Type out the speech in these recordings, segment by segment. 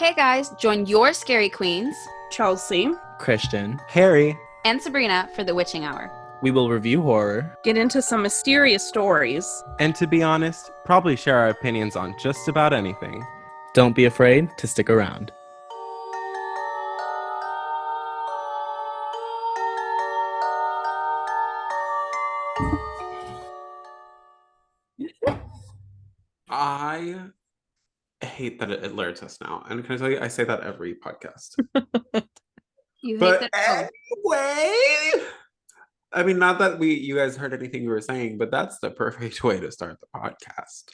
Hey guys, join your scary queens, Chelsea, Christian, Harry, and Sabrina for the Witching Hour. We will review horror, get into some mysterious stories, and to be honest, probably share our opinions on just about anything. Don't be afraid to stick around. I hate that it alerts us now. And can I tell you, I say that every podcast. You hate But that? anyway, I mean, not that you guys heard anything we were saying, but that's the perfect way to start the podcast.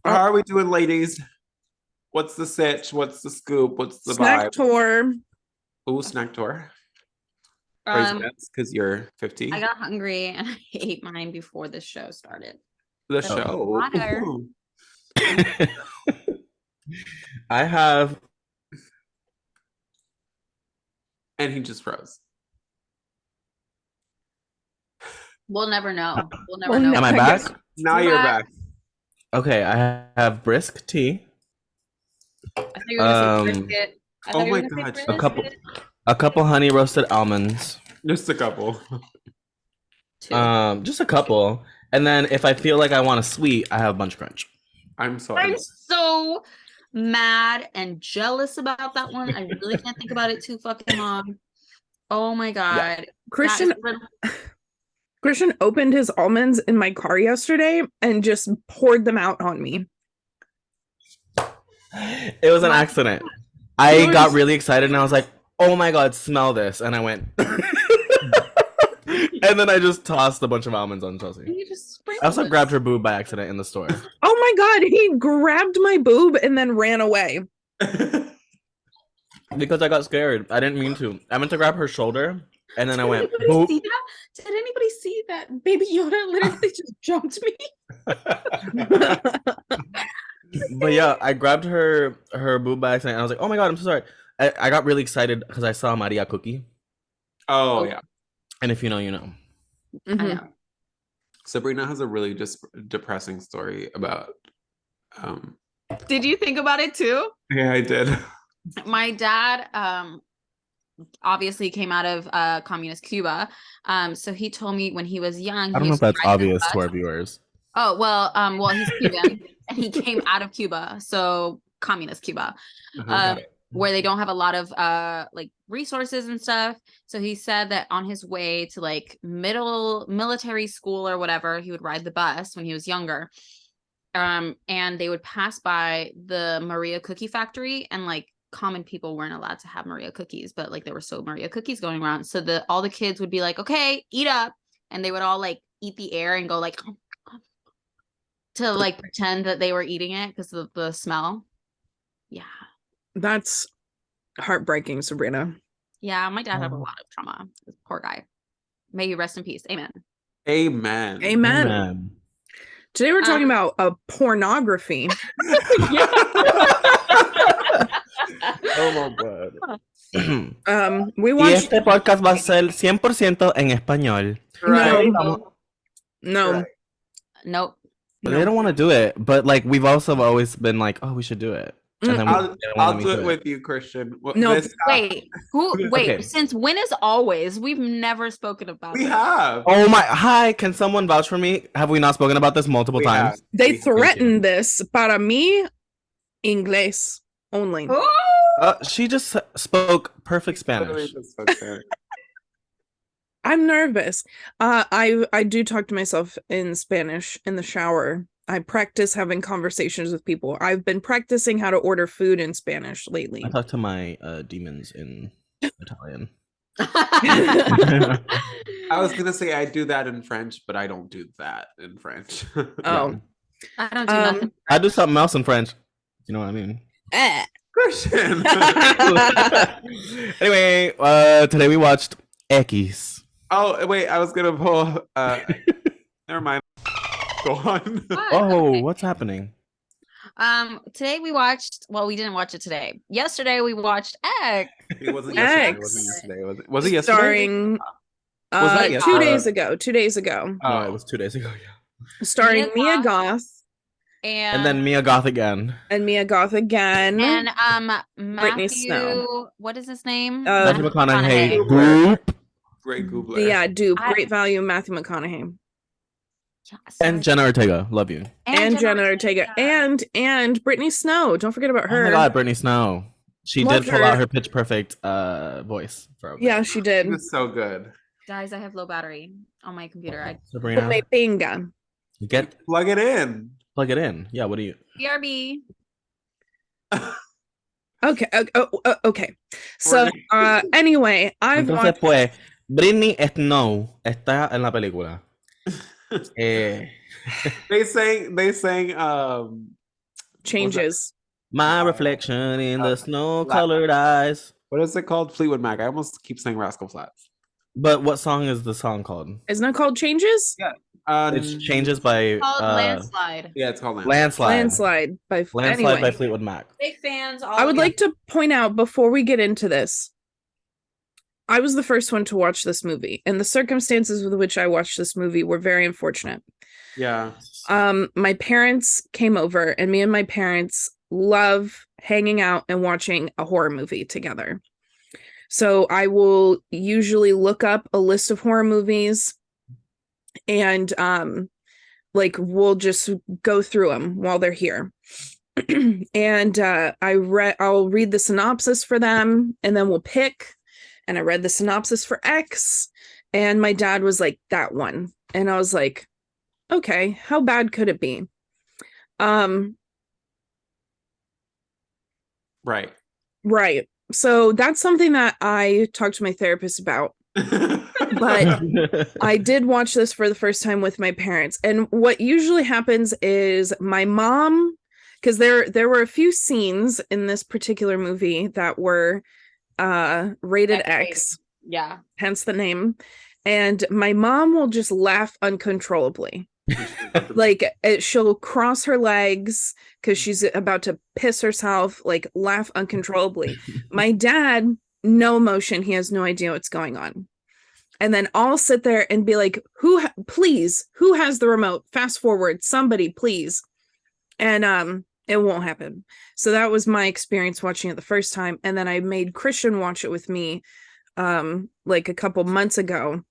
How are we doing, ladies? What's the sitch? What's the scoop? What's the snack vibe? tour. Ooh, snack tour. Because you're 50. I got hungry and I ate mine before the show started. The show. Water. I have. And he just froze. We'll never know. We'll never Well, know. Am I I back? guess- Now you're back. Okay, I have brisk tea. I thought you were gonna say brisket. I thought Oh you were my gonna say God. brisket. A couple honey roasted almonds. Just a couple. Two. Just a couple. And then if I feel like I want a sweet, I have Bunch Crunch. I'm sorry. I'm so mad and jealous about that one. I really can't think about it too fucking long. Oh my god. Christian opened his almonds in my car yesterday and just poured them out on me. It was an accident. I got really excited and I was like, oh my god, smell this. And I went. And then I just tossed a bunch of almonds on Chelsea. You just I also grabbed her boob by accident in the store. Oh my god, he grabbed my boob and then ran away. Because I got scared. I didn't mean to. I meant to grab her shoulder, and then I went, Did boop. anybody see that? Did anybody see that? Baby Yoda literally just jumped me. But yeah, I grabbed her boob by accident, and I was like, oh my god, I'm so sorry. I got really excited because I saw Maria Cookie. Oh, yeah. And if you know, you know. I know. Sabrina has a really depressing story about... Did you think about it too? Yeah, I did. My dad obviously came out of communist Cuba. So he told me when he was young. I don't know if that's obvious to our viewers. Oh, well, he's Cuban and he came out of Cuba. So communist Cuba. Where they don't have a lot of like resources and stuff. So he said that on his way to like middle military school or whatever, he would ride the bus when he was younger. And they would pass by the Maria cookie factory, and like common people weren't allowed to have Maria cookies, but like there were still Maria cookies going around. So all the kids would be like, okay, eat up. And they would all like eat the air and go like to like pretend that they were eating it because of the smell. Yeah. That's heartbreaking, Sabrina. Yeah, my dad had a lot of trauma. Poor guy. May you rest in peace. Amen. Amen. Amen. Today we're talking about pornography. Oh my god. We Y watched. este podcast va a ser 100% en español. Right. No. Nope. They don't want to do it, but like we've also always been like, oh, we should do it. And then I'll do it with you, Christian. No, wait. Wait. Okay. Since when is always? We've never spoken about We this. have. Oh my! Hi, can someone vouch for me? Have we not spoken about this multiple times? They We- threatened this. Para mí, inglés only. She just spoke perfect Spanish. I'm nervous. I do talk to myself in Spanish in the shower. I practice having conversations with people. I've been practicing how to order food in Spanish lately. I talk to my demons in Italian. I was gonna say I do that in French, but I don't do that in French. Oh, I don't do nothing. I do something else in French. You know what I mean? Christian. Anyway, today we watched X. Oh wait, I was gonna pull. Never mind. Go on. Oh, what's happening? Today we watched. Well, we didn't watch it today. Yesterday we watched X. It wasn't yesterday. It wasn't yesterday. Was it yesterday? starring Was that 2 yesterday? days ago. 2 days ago. No, it was 2 days ago. Yeah. Starring Mia Mia Goth And then Mia Goth again. And Mia Goth again. And Brittany Snow. Matthew, what is his name? Matthew McConaughey. Goobler. Great Goobler. Yeah, Dupe. Great value, Matthew McConaughey. Yeah, And Jenna Ortega. Love you. And Jenna Ortega. And Brittany Snow. Don't forget about her. Oh my God, Brittany Snow. She Love did pull her. out her Pitch Perfect voice for a bit. Yeah, she did. It was so good. Guys, I have low battery on my computer. Sabrina, Pinga. Plug it in. Plug it in. Yeah, what do you? BRB. Okay. Okay. So, anyway, I've Entonces, watched. pues, Britney Snow está en la película. They sang Changes. My reflection in the snow-colored eyes. what is it called? Fleetwood Mac. I almost keep saying Rascal Flatts. But what song is the song called? Isn't it called Changes? Yeah. It's Changes by Called Landslide. Yeah, it's called Landslide. Landslide by Landslide by Fleetwood Mac. Big fans. I would like to point out before we get into this, I was the first one to watch this movie, and the circumstances with which I watched this movie were very unfortunate. Yeah. My parents came over, and me and my parents love hanging out and watching a horror movie together. So I will usually look up a list of horror movies, and we'll just go through them while they're here. And I'll read the synopsis for them, and then we'll pick. And I read the synopsis for X, and my dad was like, that one. And I was like, okay, how bad could it be? Right. Right. So that's something that I talked to my therapist about. But I did watch this for the first time with my parents. And what usually happens is my mom, because there were a few scenes in this particular movie that were rated X. Yeah. Hence the name. And my mom will just laugh uncontrollably. She'll cross her legs because she's about to piss herself, laugh uncontrollably. My dad, no emotion. He has no idea what's going on. And then I'll sit there and be like, who has the remote? Fast forward, somebody, please. And it won't happen. So that was my experience watching it the first time. And then I made Christian watch it with me a couple months ago.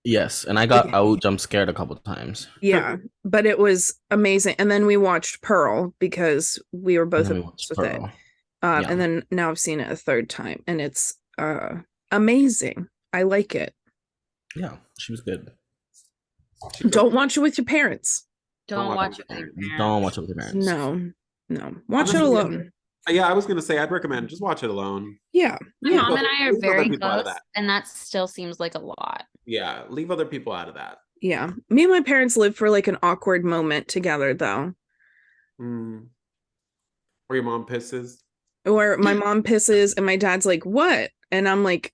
Yes, and I got out jump scared a couple times. Yeah, but it was amazing. And then we watched Pearl because we were both obsessed with it. And then now I've seen it a third time, and it's amazing. I like it. Yeah, she was good. Don't watch it with your parents. Don't watch it with your parents. Don't watch it with your parents. No. Watch it alone. Yeah, I was gonna say I'd recommend just watch it alone. Yeah. My mom and I are very close, and that still seems like a lot. Yeah, leave other people out of that. Yeah. Me and my parents live for an awkward moment together, though. Or your mom pisses. Or my mom pisses and my dad's like, what? And I'm like,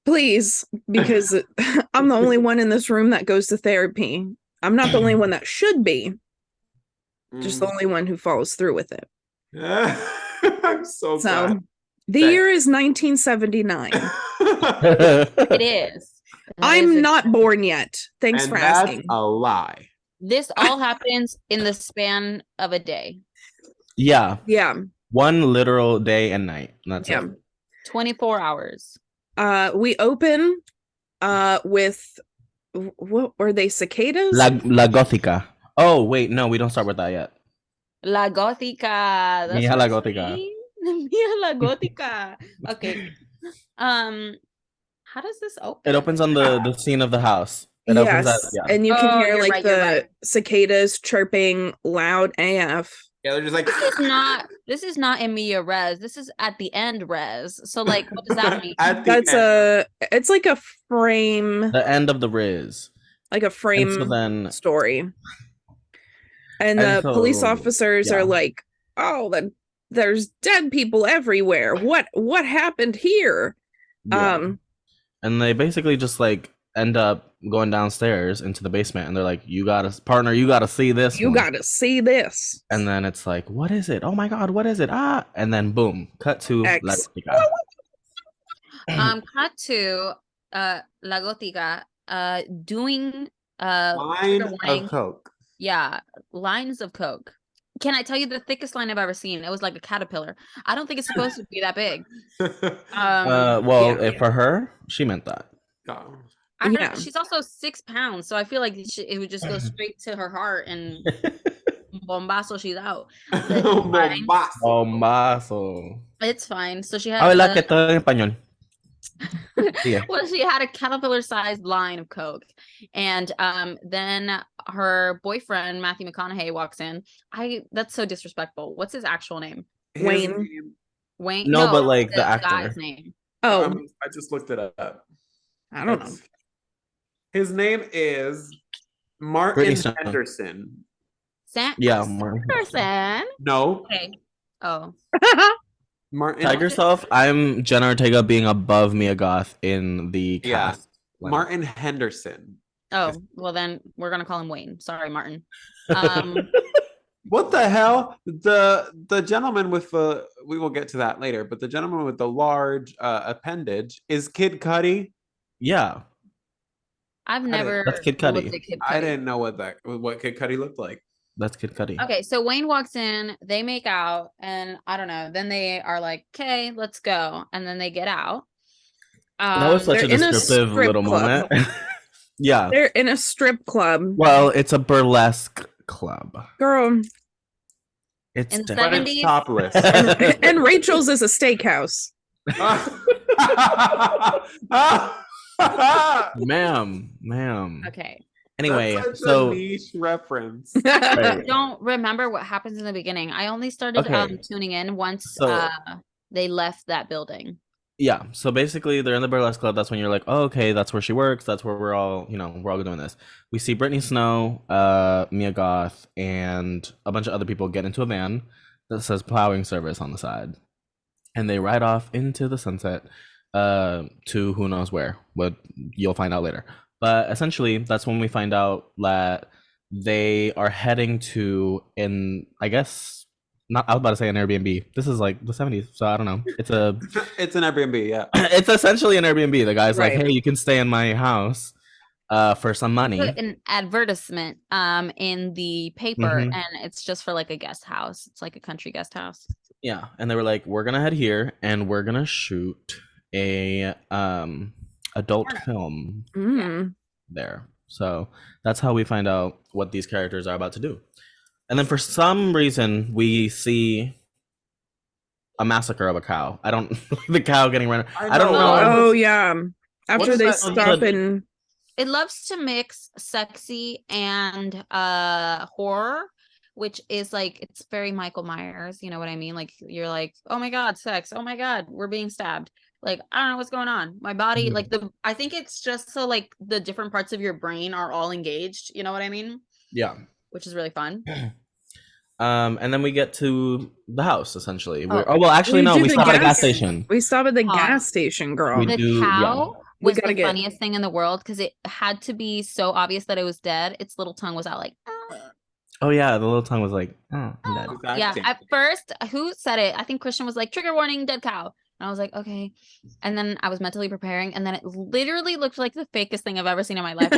please, because I'm the only one in this room that goes to therapy. I'm not the only one that should be. Just the only one who follows through with it. I'm so glad. The year is 1979. It is. I'm not born yet. Thanks for asking. That's a lie. This all happens in the span of a day. Yeah. Yeah. One literal day and night. That's it. 24 hours. We open with what were they, cicadas? La Gótica. Oh, wait, no, we don't start with that yet. La Gótica. Mia La Gótica. Mia La Gótica. Okay. How does this open? It opens on the scene of the house. It opens at, and you can hear the cicadas chirping loud AF. Yeah, they're just like this is not in Mia res. This is at the end res. So what does that mean? It's like a frame. The end of the Riz. Like a frame story. And the police officers are like, oh, there's dead people everywhere. What happened here? Yeah. And they basically just end up going downstairs into the basement, and they're like, you gotta see this. You gotta see this. And then it's like, what is it? Oh my god, what is it? And then boom, cut to X. La Gótica. Cut to La Gótica doing line of coke. Yeah, lines of coke. Can I tell you the thickest line I've ever seen? It was like a caterpillar. I don't think it's supposed to be that big. Well, Yeah. for her, she meant that. Yeah. She's also 6 pounds, so I feel like it would just go straight to her heart and bombazo, she's out. But it's fine. Bombazo. It's fine. So she Habla had que todo en español. Yeah. well, she had a caterpillar-sized line of coke, and then her boyfriend Matthew McConaughey walks in. That's so disrespectful. What's his actual name? Wayne. Wayne? No, but like the guy's actor. name. Oh, I just looked it up. I don't know. His name is Martin Henderson. Yeah, Martin Anderson. No. Okay. Oh. Martin. Tag yourself. I'm Jenna Ortega being above Mia Goth in the cast. Martin Henderson. Oh, well then we're gonna call him Wayne. Sorry, Martin. What the hell? The gentleman with the we will get to that later, but the gentleman with the large appendage is Kid Cudi. Yeah. I've never That's Kid looked Cudi. at Kid Cudi. I didn't know what Kid Cudi looked like. That's Kid Cudi. Okay, so Wayne walks in, they make out, and I don't know. Then they are like, "Okay, let's go," and then they get out. That was such a descriptive little moment. Yeah, they're in a strip club. Well, it's a burlesque club, girl. It's in the but 70s. it's topless. And Rachel's is a steakhouse. ma'am. Okay. Anyway, that's such so a niche reference. I don't remember what happens in the beginning. I only started tuning in once they left that building. Yeah, so basically they're in the burlesque club. That's when you're like, oh, okay, that's where she works. That's where we're all doing this. We see Brittany Snow, Mia Goth, and a bunch of other people get into a van that says plowing service on the side, and they ride off into the sunset to who knows where. But you'll find out later. But essentially, that's when we find out that they are heading to I was about to say an Airbnb. This is like the 70s, so I don't know. It's an Airbnb, yeah. It's essentially an Airbnb. The guy's right. like, hey, you can stay in my house for some money. Put an advertisement in the paper, and it's just for like a guest house. It's like a country guest house. Yeah, and they were like, we're gonna head here and we're gonna shoot a adult film there. So that's how we find out what these characters are about to do. And then for some reason we see a massacre of a cow. I don't the cow getting run. I don't know. Oh yeah. After they stop and it loves to mix sexy and horror, which is like it's very Michael Myers, you know what I mean? Like you're like, oh my god, sex, oh my god, we're being stabbed. Like, I don't know what's going on. My body, like I think it's just so like the different parts of your brain are all engaged. You know what I mean? Yeah. Which is really fun. And then we get to the house essentially. We stop at a gas station. We stop at the gas station, girl. The cow was the funniest thing in the world because it had to be so obvious that it was dead. Its little tongue was out like, oh yeah, the little tongue was like, oh, I'm dead. Yeah, at first, who said it? I think Christian was like, trigger warning, dead cow. And I was like, okay. And then I was mentally preparing, and then it literally looked like the fakest thing I've ever seen in my life.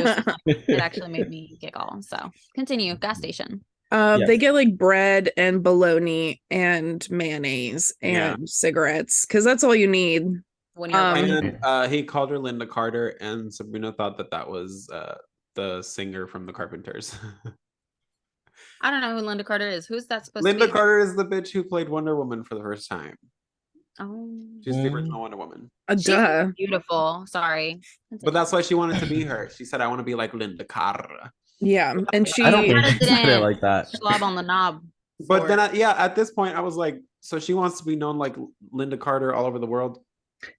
It actually made me giggle. So continue. Gas station. They get like bread and bologna and mayonnaise and cigarettes because that's all you need. When you're and he called her Linda Carter, and Sabrina thought that was the singer from the Carpenters. I don't know who Linda Carter is. Who's that supposed to be? Linda Carter is the bitch who played Wonder Woman for the first time. Oh, she's the original Wonder Woman. Duh. Beautiful. Sorry, but that's why she wanted to be her. She said, "I want to be like Linda Carter." Yeah, and she I don't think she said it like that. Slob on the knob. But then, at this point, I was like, so she wants to be known like Linda Carter all over the world.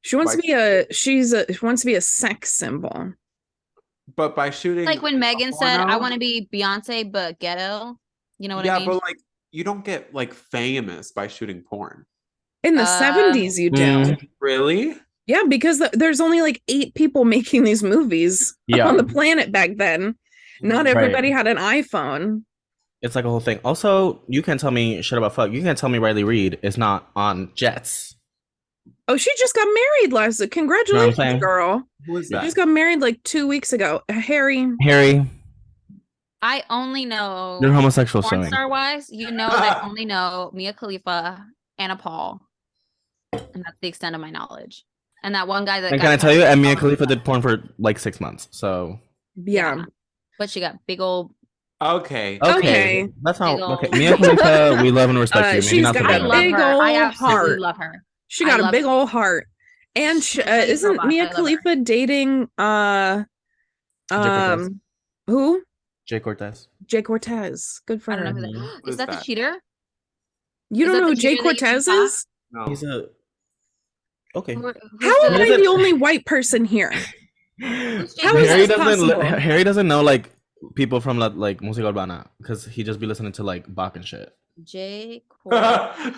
She wants to be she wants to be a sex symbol. But by shooting, like when Megan said, "I want to be Beyonce, but ghetto." You know what I mean? Yeah, but like you don't get like famous by shooting porn. In the 70s, you do. Really? Yeah, because there's only like 8 people making these movies on the planet back then. Not everybody had an iPhone. It's like a whole thing. Also, you can't tell me shit about fuck. You can't tell me Riley Reid is not on Jets. Oh, she just got married Congratulations, girl. Who is that? She just got married like 2 weeks ago. Harry. I only know You're homosexual porn showing. star wise. You know that I only know Mia Khalifa, Anna Paul, and that's the extent of my knowledge. And that one guy that And got can I tell you, caught- and Mia Khalifa did porn for like 6 months. So Yeah. but she got big old. Okay. okay, that's Big not okay. ol'- Mia Khalifa, we love and respect you. Maybe she's not got today. I a love big her. I ol' absolutely heart. love her. She I got a love big her. old heart. And isn't Robot, Mia I love her. Khalifa dating Cortez. who? Jay Cortez. Jay Cortez. Good for I don't know her. who Mhm. that Who's is. That the that? cheater? You Is don't that know the who Jay cheater that you Cortez saw? is? No. He's a okay. Who's How am the- I doesn't- the only white person here? Who's Jay How is Harry this doesn't. possible? Harry doesn't know like people from like música urbana because he just be listening to like Bach and shit. Jay Cortez.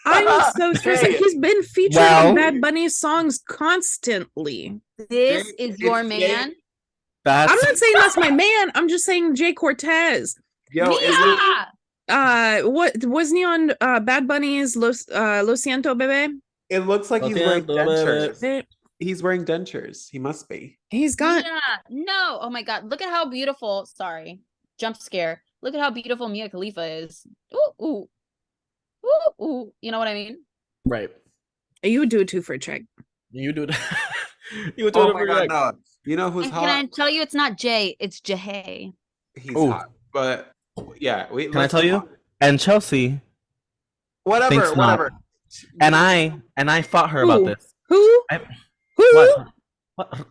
I'm so stressed. Hey. He's been featured Well- on Bad Bunny's songs constantly. This Jay- is your it's Jay- man. That's I'm not saying that's my man. I'm just saying Jay Cortez. Yo, is it? Mia! What wasn't he on Bad Bunny's Lo Siento Bebe? It looks like he's wearing Okay, dentures. He's wearing dentures. He must be. He's got Mia! No. Oh my God. Look at how beautiful. Sorry. Jump scare. Look at how beautiful Mia Khalifa is. Ooh, ooh. Ooh, ooh. You know what I mean? right. you would do it too for a chick. You do it. You would do Oh it my for god, like, no. You know who's And hot? can I tell you it's not Jay, it's Jahay. He's Ooh. hot. But yeah, Can I tell you? And Chelsea Whatever, thinks not. whatever. and I fought her about Who? this. Who? I- Who? What?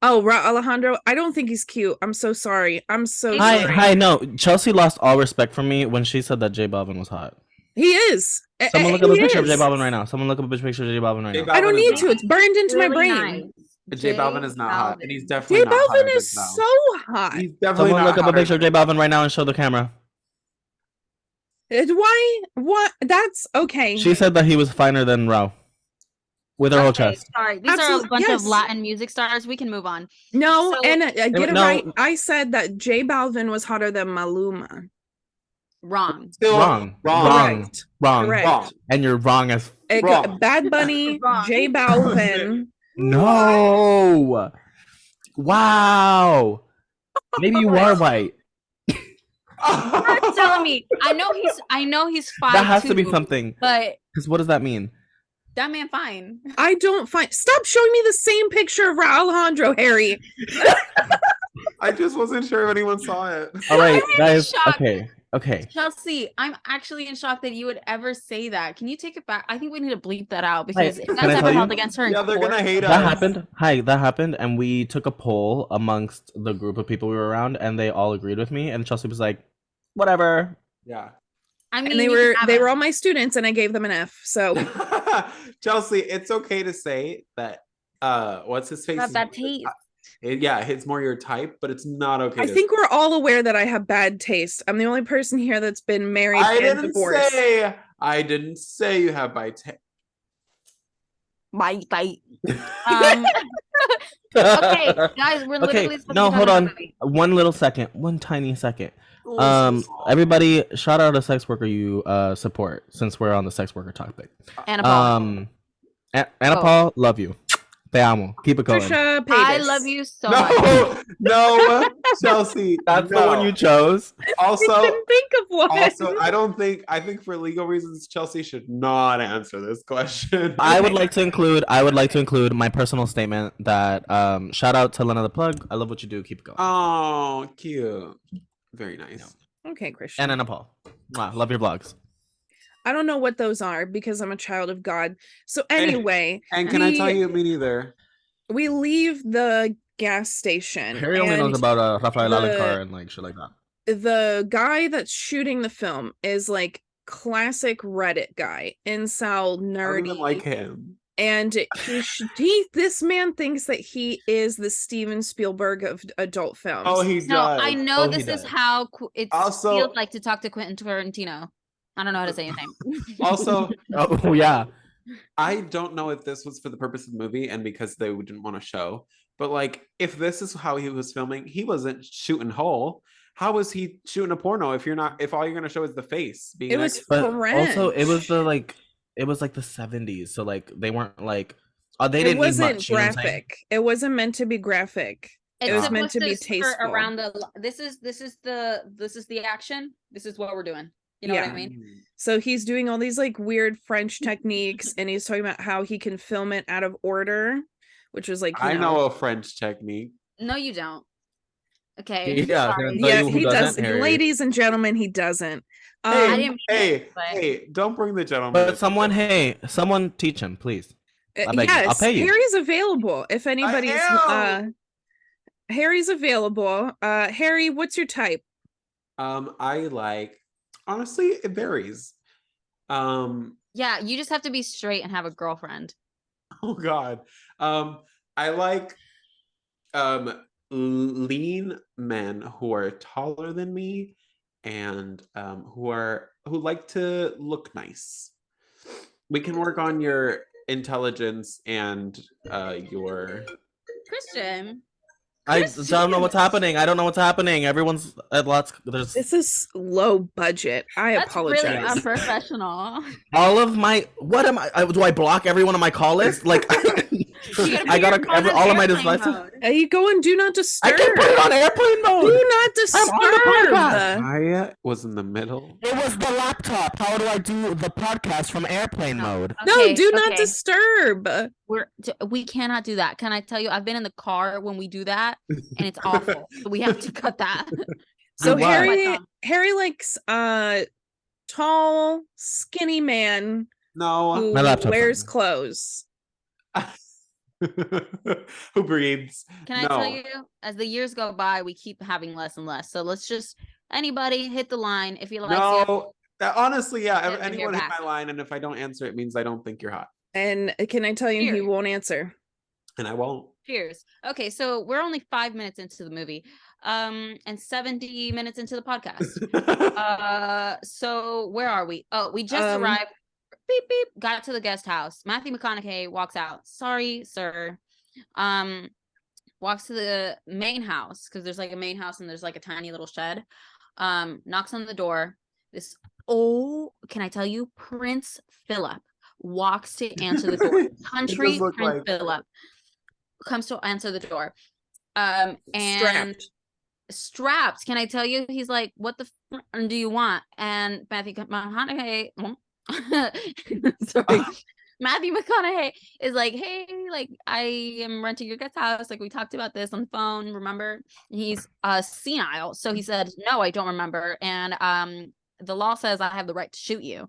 Oh, Alejandro. I don't think he's cute. I'm so sorry. I'm so Hi, sorry. Hi. No, Chelsea lost all respect for me when she said that J Balvin was hot. He is. Someone look up a He picture of J is. Balvin right now. Someone look up a picture of J Balvin right J now. I don't Balvin is need not to. It's burned into my Really brain. nice. J Balvin is not hot, and he's J definitely not hotter Balvin than is Snow. so hot. He's definitely Someone not look up a hotter picture of J than- Balvin right now and show the camera. Why? What? That's okay. She said that he was finer than Rao. With her whole Okay, chest. sorry. These are a Absolutely, bunch yes. of Latin music stars. We can move on. No, So- and get it No. right. I said that J Balvin was hotter than Maluma. Wrong. Still Wrong. wrong. Correct. Wrong. Correct. Wrong. And you're wrong as Wrong. Bad Bunny, Wrong. J Balvin. no. Wow. Maybe you are white. You're telling me. I know he's 5'2", That has to be something. but Because what does that mean? that man fine. I don't find. Stop showing me the same picture of Alejandro, Harry. I just wasn't sure if anyone saw it. All right, I'm in guys. shock. Okay. Chelsea, I'm actually in shock that you would ever say that. Can you take it back? I think we need to bleep that out because if can that's I ever tell you? held against her in Yeah, they're court, gonna hate That us. happened. Hi, that happened, and we took a poll amongst the group of people we were around, and they all agreed with me. And Chelsea was like, "Whatever." Yeah. I mean, And they you were can have they it. were all my students, and I gave them an F. So Chelsea, it's okay to say that what's his face? Have is- that taste. Yeah, it's more your type, but it's not okay. I to think say. we're all aware that I have bad taste. I'm the only person here that's been married I and didn't divorced. say you have by Bite. Okay, guys, we're literally Okay. supposed to No, be hold talking on. about the movie. One little second. One tiny second. Everybody, shout out a sex worker you support since we're on the sex worker topic. Anna Paul. Anna Paul, love you. Te amo. Keep it going. Trisha Paytas. I love you so much. No, Chelsea. That's the no. one you chose. I Also, couldn't think of one. also, I think for legal reasons, Chelsea should not answer this question. I would like to include my personal statement that shout out to Lena the Plug. I love what you do. Keep it going. Oh, cute. Very nice. Okay, Christian. And Anna Paul. Wow, love your vlogs. I don't know what those are because I'm a child of God. So anyway, And can I tell we- you, me neither. we leave the gas station. Harry only knows and about Rafael the- Alencar and like shit like that. the guy that's shooting the film is like classic Reddit guy, incel, I don't nerdy, even like him. and this man thinks that he is the Steven Spielberg of adult films. Oh, he No, does. I know Oh, he this is does. how it Also- feels like to talk to Quentin Tarantino. I don't know how to say his name. Also, Oh yeah. I don't know if this was for the purpose of the movie and because they didn't want to show, but like if this is how he was filming, he wasn't shooting whole. How was he shooting a porno if all you're gonna show is the face being It was But French. also it was like the 70s, so like they weren't like they it didn't need wasn't much. You know what I'm saying? graphic. It wasn't meant to be graphic. It's was meant to be skirt tasteful. around the. This is the action. This is what we're doing. You know what I mean? So he's doing all these like weird French techniques, and he's talking about how he can film it out of order, which was like, I know a French technique. No, you don't. Okay. Yeah, Sorry. Yeah, he does. Harry? Ladies and gentlemen, he doesn't. I didn't Hey, don't bring the gentleman. But someone teach him, please. I beg you. I'll Yes, pay you. Harry's available. If anybody's Harry's available. Harry, what's your type? I like, honestly, it varies. Yeah, you just have to be straight and have a girlfriend. Oh God. I like lean men who are taller than me and who like to look nice. We can work on your intelligence and your Christian. I don't know what's happening. Everyone's at lots. This is low budget. That's apologize. really unprofessional. All of my. What am I? Do I block everyone on my call list? Like, I got all of my devices. You go and do not disturb. I can put it on airplane mode. Do not disturb. I was in the middle. It was the laptop. How do I do the podcast from airplane mode? No, do not disturb. We cannot do that. Can I tell you? I've been in the car when we do that, and it's awful. So we have to cut that. So Harry likes tall, skinny man who wears clothes. Who breathes. Can I tell you, as the years go by, we keep having less and less. So let's just anybody hit the line if you like. Honestly, yeah. Anyone hit my line, and if I don't answer, it means I don't think you're hot. And can I tell you, he won't answer. And I won't. Cheers. Okay, so we're only 5 minutes into the movie, and 70 minutes into the podcast. So where are we? Oh, we just arrived. Beep beep. Got to the guest house. Matthew McConaughey walks out. Sorry, sir. Walks to the main house because there's like a main house and there's like a tiny little shed. Knocks on the door. Can I tell you, Prince Philip walks to answer the door. Country Prince Philip comes to answer the door. And strapped. Can I tell you? He's like, "What the do you want?" And Matthew McConaughey. Sorry. Matthew McConaughey is like, "Hey, like I am renting your guest house. Like we talked about this on the phone, remember?" And he's senile, so he said, "No, I don't remember." And the law says I have the right to shoot you.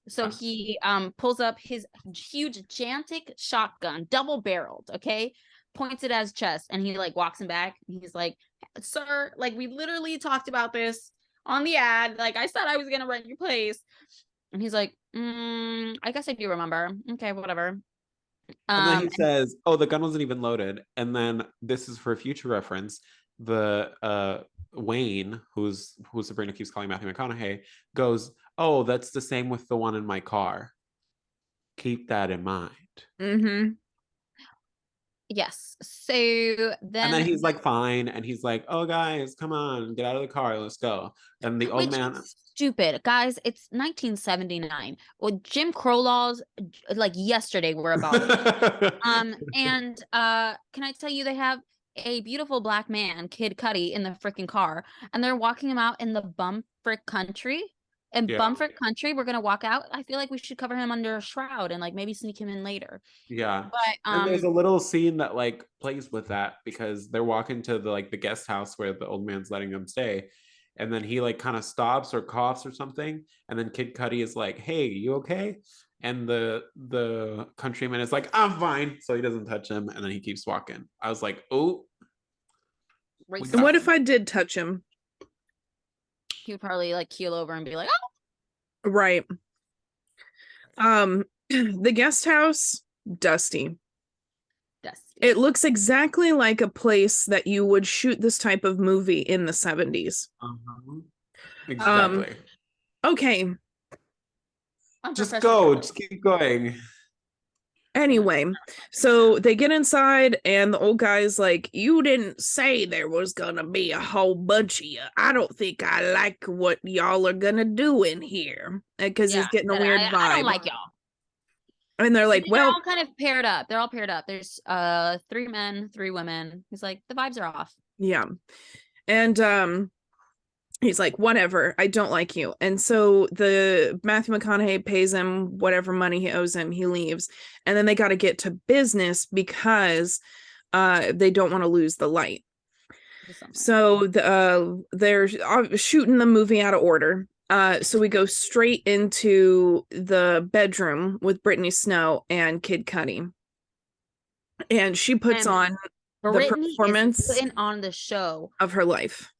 So he pulls up his huge gigantic shotgun, double-barreled, okay? Points it at his chest, and he like walks him back. And he's like, "Sir, like we literally talked about this on the ad. Like I said I was gonna rent your place." And he's like, I guess I do remember. Okay, whatever. And then he says, "Oh, the gun wasn't even loaded." And then this is for future reference. The Wayne, who's Sabrina keeps calling Matthew McConaughey, goes, "Oh, that's the same with the one in my car. Keep that in mind." Mm-hmm. Yes. So then, and then he's like, "Fine," and he's like, "Oh, guys, come on, get out of the car, let's go." And the old man. Stupid guys, it's 1979. Well, Jim Crow laws like yesterday were abolished. And can I tell you, they have a beautiful black man, Kid Cudi, in the freaking car, and they're walking him out in the bumfrick country. In bumfrick country, we're gonna walk out. I feel like we should cover him under a shroud and like maybe sneak him in later. Yeah, but and there's a little scene that like plays with that because they're walking to the guest house where the old man's letting them stay. And then he like kind of stops or coughs or something. And then Kid Cudi is like, "Hey, you okay?" And the countryman is like, "I'm fine." So he doesn't touch him. And then he keeps walking. I was like, "Oh." And what if I did touch him? He would probably like keel over and be like, "Oh." Right. The guest house, dusty. It looks exactly like a place that you would shoot this type of movie in the 70s. Exactly. Okay. Just go. Just keep going. Anyway, so they get inside and the old guy's like, "You didn't say there was gonna be a whole bunch of you. I don't think I like what y'all are gonna do in here." Because he's getting a weird vibe. I don't like y'all. And they're like, they're well, all kind of paired up. They're all paired up. There's 3 men, 3 women. He's like, the vibes are off. yeah. And he's like, whatever, I don't like you. And so the Matthew McConaughey pays him whatever money he owes him. He leaves. And then they got to get to business because they don't want to lose the light. So they're shooting the movie out of order. So we go straight into the bedroom with Brittany Snow and Kid Cudi. And she puts on the performance putting on the show of her life.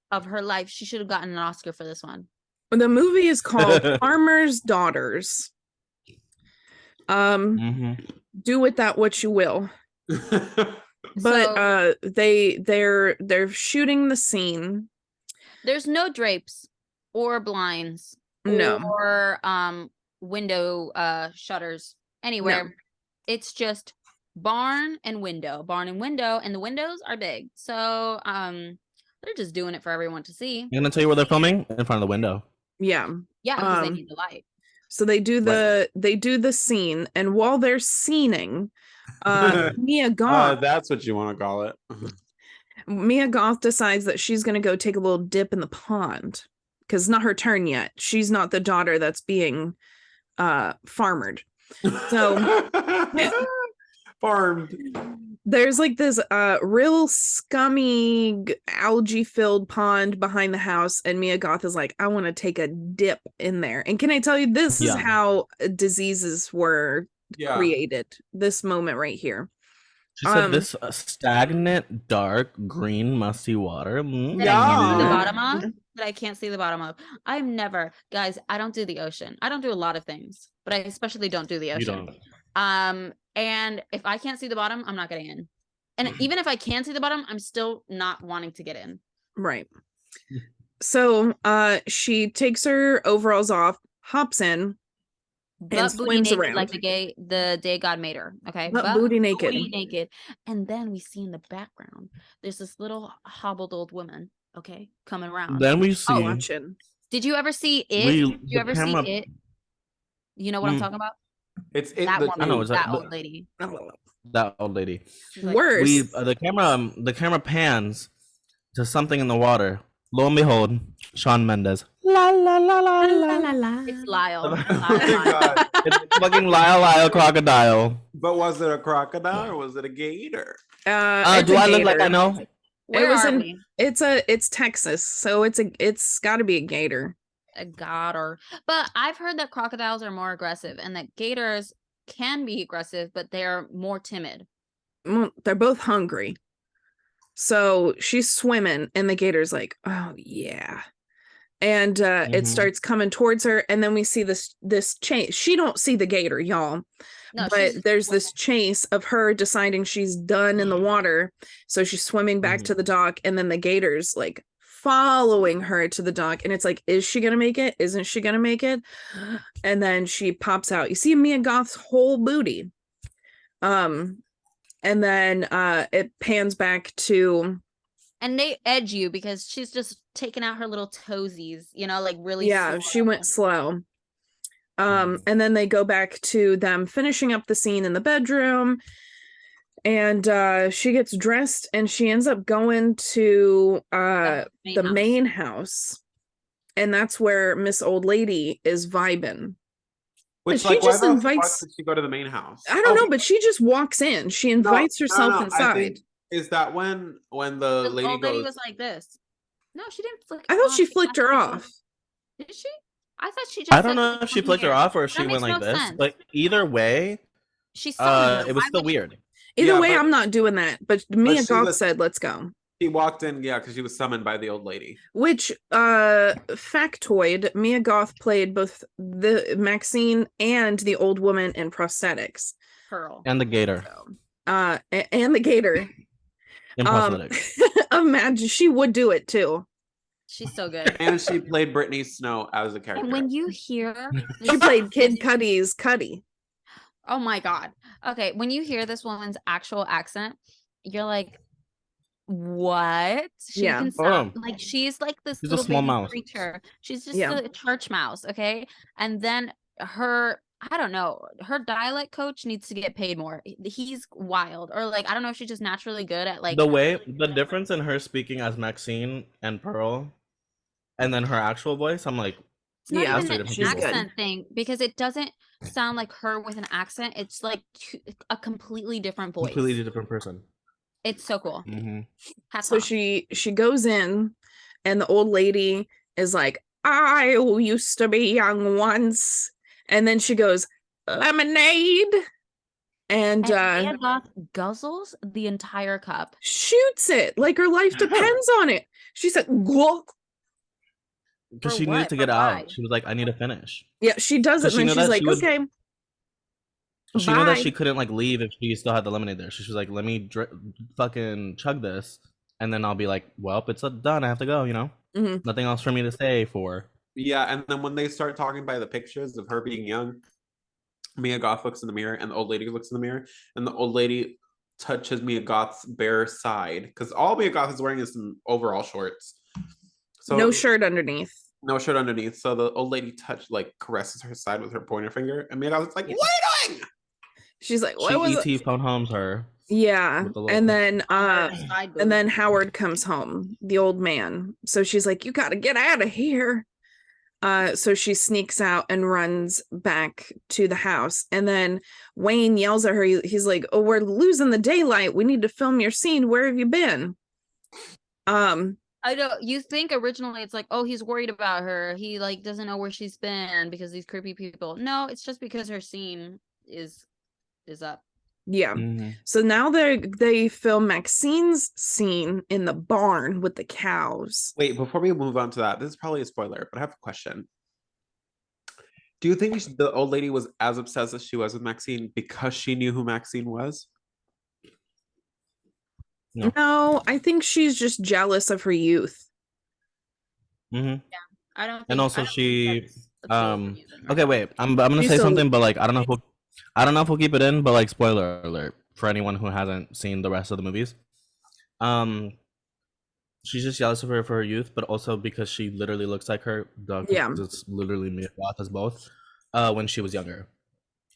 She should have gotten an Oscar for this one. The movie is called Farmer's Daughters. Do with that what you will. But they're shooting the scene. There's no drapes or blinds or window shutters anywhere. No. It's just barn and window, and the windows are big. So they're just doing it for everyone to see. I'm gonna tell you where they're filming in front of the window. Yeah, because they need the light. So they do the scene, and while they're scening, Mia Goth. That's what you want to call it. Mia Goth decides that she's gonna go take a little dip in the pond because it's not her turn yet. She's not the daughter that's being farmed. So farmed. There's like this real scummy algae filled pond behind the house, and Mia Goth is like, I want to take a dip in there. And can I tell you, this is how diseases were created. This moment right here. She said this stagnant, dark, green, musty water. That I can't see the bottom of. I've never, guys, I don't do the ocean. I don't do a lot of things, but I especially don't do the ocean. You don't. And if I can't see the bottom, I'm not getting in. And even if I can see the bottom, I'm still not wanting to get in. Right. So she takes her overalls off, hops in, and swims around like the day God made her. Okay, but booty naked. And then we see in the background there's this little hobbled old woman. Okay, coming around. Then we see. Did you ever see it? Did you ever see it? You know what I'm talking about? It's that woman. I know, that old lady. That old lady. Like, worse. The camera pans to something in the water. Lo and behold, Shawn Mendes. La la la la la la la. It's Lyle. It's fucking Lyle crocodile. But was it a crocodile or was it a gator? Do I look like I know? It's Texas, so it's got to be a gator. A gator. But I've heard that crocodiles are more aggressive and that gators can be aggressive, but they're more timid. Well, they're both hungry. So she's swimming and the gator's like, oh yeah. And it starts coming towards her, and then we see this chase. She don't see the gator, y'all. No, but there's this chase of her deciding she's done in the water. So she's swimming back to the dock, and then the gator's like following her to the dock, and it's like, is she gonna make it? Isn't she gonna make it? And then she pops out. You see Mia Goth's whole booty. And then it pans back to, and they edge you because she's just taking out her little toesies, like really slow. She went slow. And then they go back to them finishing up the scene in the bedroom, and she gets dressed and she ends up going to the main house, and that's where Miss Old Lady is vibing. Which, she just invites. Why did she go to the main house? I don't know, but she just walks in. She invites herself inside. Is that when the lady old lady was like this? No, she didn't flick. I thought she flicked her off. Did she? I thought she just. I don't know if she flicked her off or if she went like this. But either way, she it was still weird. Either way, I'm not doing that. But Mia Goth said, "Let's go." She walked in, because she was summoned by the old lady. Which, factoid, Mia Goth played both the Maxine and the old woman in prosthetics. Pearl. And the gator. And the gator. In prosthetics. Imagine, she would do it too. She's so good. And she played Brittany Snow as a character. And when you hear... she played Kid Cudi's Cudi. Oh my God. Okay, when you hear this woman's actual accent, you're like... What? She can sound like she's like this little small mouse creature. She's just a church mouse, okay? And then her I don't know. Her dialect coach needs to get paid more. He's wild. Or like, I don't know if she's just naturally good at like the difference in her speaking as Maxine and Pearl, and then her actual voice, I'm like, it's not Yeah, even an she's good. accent thing because it doesn't sound like her with an accent. It's like a completely different voice. completely different person. It's so cool. Mm-hmm. Hats So off. she goes in, and the old lady is like, I used to be young once. And then she goes, lemonade. And Mia Goth guzzles the entire cup. shoots it like her life depends on it. She said, "Gulp." Because For she needed what? to For get why? out. She was like, I need to finish. Yeah, she does it, Because she and then knew she's that like, she would. okay, She knew that bye. she couldn't like leave if she still had the lemonade there. So she was like, let me fucking chug this, and then I'll be like, well, it's done. I have to go. You know, Mhm. nothing else for me to stay for. Yeah, and then when they start talking by the pictures of her being young, Mia Goth looks in the mirror and the old lady looks in the mirror, and the old lady touches Mia Goth's bare side because all Mia Goth is wearing is some overall shorts. So No shirt underneath. no shirt underneath. So the old lady caresses her side with her pointer finger, and Mia Goth is like, "What are you doing?" She's like, She what was ET it? phone homes her. Yeah. with the little And clip. then Side and then boob. Howard comes home, the old man. So she's like, you gotta get out of here. So she sneaks out and runs back to the house. And then Wayne yells at her. He's like, oh, we're losing the daylight. We need to film your scene. Where have you been? I know you think originally it's like, oh, he's worried about her. He like doesn't know where she's been because these creepy people. No, it's just because her scene is up. Yeah. Mhm. So now they film Maxine's scene in the barn with the cows. Wait, before we move on to that, this is probably a spoiler, but I have a question. Do you think the old lady was as obsessed as she was with Maxine because she knew who Maxine was? No. No, I think she's just jealous of her youth. Mm-hmm. I don't think. And also I don't think she, that's a total reason, right? okay, wait. I'm gonna She's say so- something, but like I don't know if we'll keep it in, but like spoiler alert for anyone who hasn't seen the rest of the movies. She's just jealous of her for her youth, but also because she literally looks like her. Yeah. It's literally Mia Goth as both. When she was younger,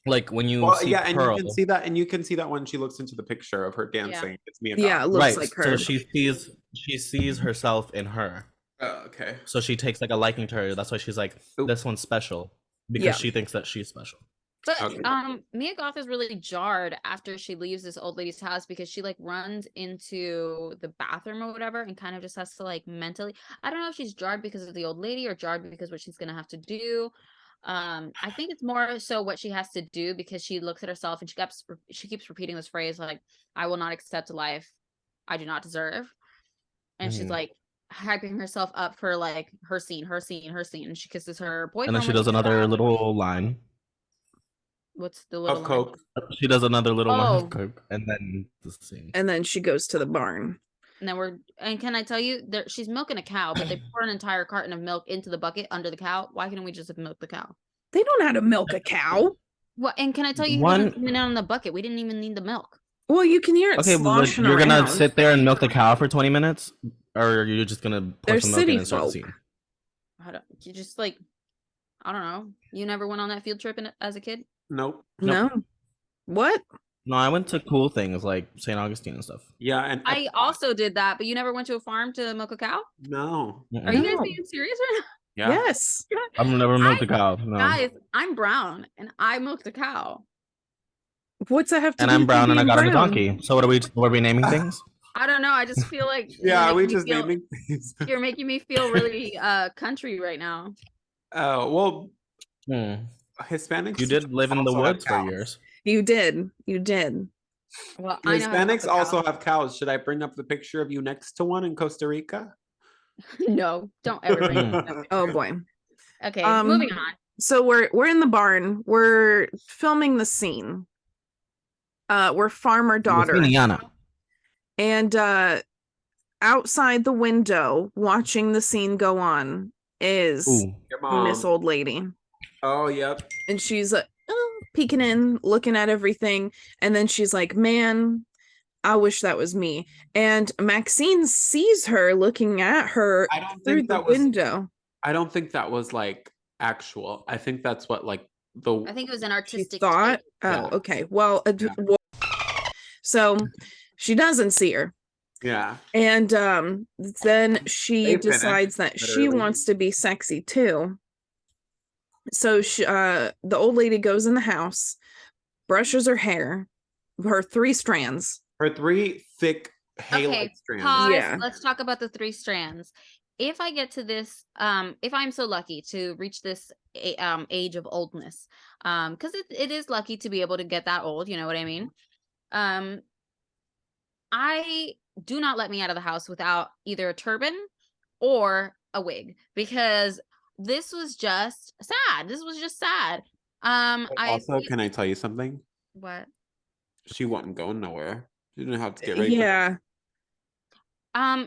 like when you Well, see yeah, and Pearl, you can see that, and you can see that when she looks into the picture of her dancing. It's Mia Goth. Yeah, it looks right? like her. So she sees herself in her. Oh, okay. So she takes like a liking to her. That's why she's like, Oop. this one's special because Yeah. she thinks that she's special. But Okay. Mia Goth is really jarred after she leaves this old lady's house because she like runs into the bathroom or whatever and kind of just has to like mentally. I don't know if she's jarred because of the old lady or jarred because what she's gonna have to do. I think it's more so what she has to do because she looks at herself and she keeps repeating this phrase like, "I will not accept a life I do not deserve," and she's Mhm. like hyping herself up for like her scene, and she kisses her boyfriend. And then she when does gets another out. little line. What's the little Of line? Coke. She does another little line Oh. of coke, and then the scene. And then she goes to the barn. And then can I tell you, she's milking a cow, but they pour an entire carton of milk into the bucket under the cow. Why can't we just have milked the cow? They don't know how to milk a cow. What? And can I tell you, he One- wasn't coming out in the bucket. We didn't even need the milk. Well, you can hear it Okay, but sloshing you're around. gonna sit there and milk the cow for 20 minutes, or are you just gonna pour They're some milk in city and start the folk. scene? You just like, I don't know. You never went on that field trip as a kid? Nope. No. What? No, I went to cool things like St. Augustine and stuff. Yeah, and I also did that, but you never went to a farm to milk a cow? no. Mm-mm. Are you guys No. being serious right Yeah. Yes. I've never milked a cow. now? No. Guys, I'm brown and I milked a cow. What's that have to And do I'm with brown and I being got on a brown? donkey. So what are we naming things? I don't know. I just feel like Yeah, you're we making me just feel- naming things. You're making me feel really country right now. Oh, well, Hmm. Hispanics. You did live in the also have woods for cows. years. You did. You did. Well, I know how to milk Hispanics a cow. also have cows. Should I bring up the picture of you next to one in Costa Rica? No, don't ever bring it up. Oh boy. Okay, Um, moving on. So we're in the barn. We're filming the scene. We're farmer daughter. Finiana. And outside the window, watching the scene go on, is Ooh. Your Miss mom. Old Lady. Oh, yep. And she's peeking in, looking at everything. And then she's like, man, I wish that was me. And Maxine sees her looking at her I don't through think the that was. window. I don't think that was like actual. I think that's what like I think it was an She artistic thought. take. Oh, Yeah. okay. Well, Yeah. so she doesn't see her. Yeah. And then she They finished, decides that she literally. wants to be sexy too. So she, the old lady goes in the house, brushes her hair, her 3 strands. Her 3 thick halo Okay, strands. pause. Yeah. Let's talk about the 3 strands. If I get to this, if I'm so lucky to reach this age of oldness, because it is lucky to be able to get that old, you know what I mean? I do not let me out of the house without either a turban or a wig, because this was just sad. This was just sad. Also, can I tell you something? What? She wasn't going nowhere. She didn't have to get ready. Yeah.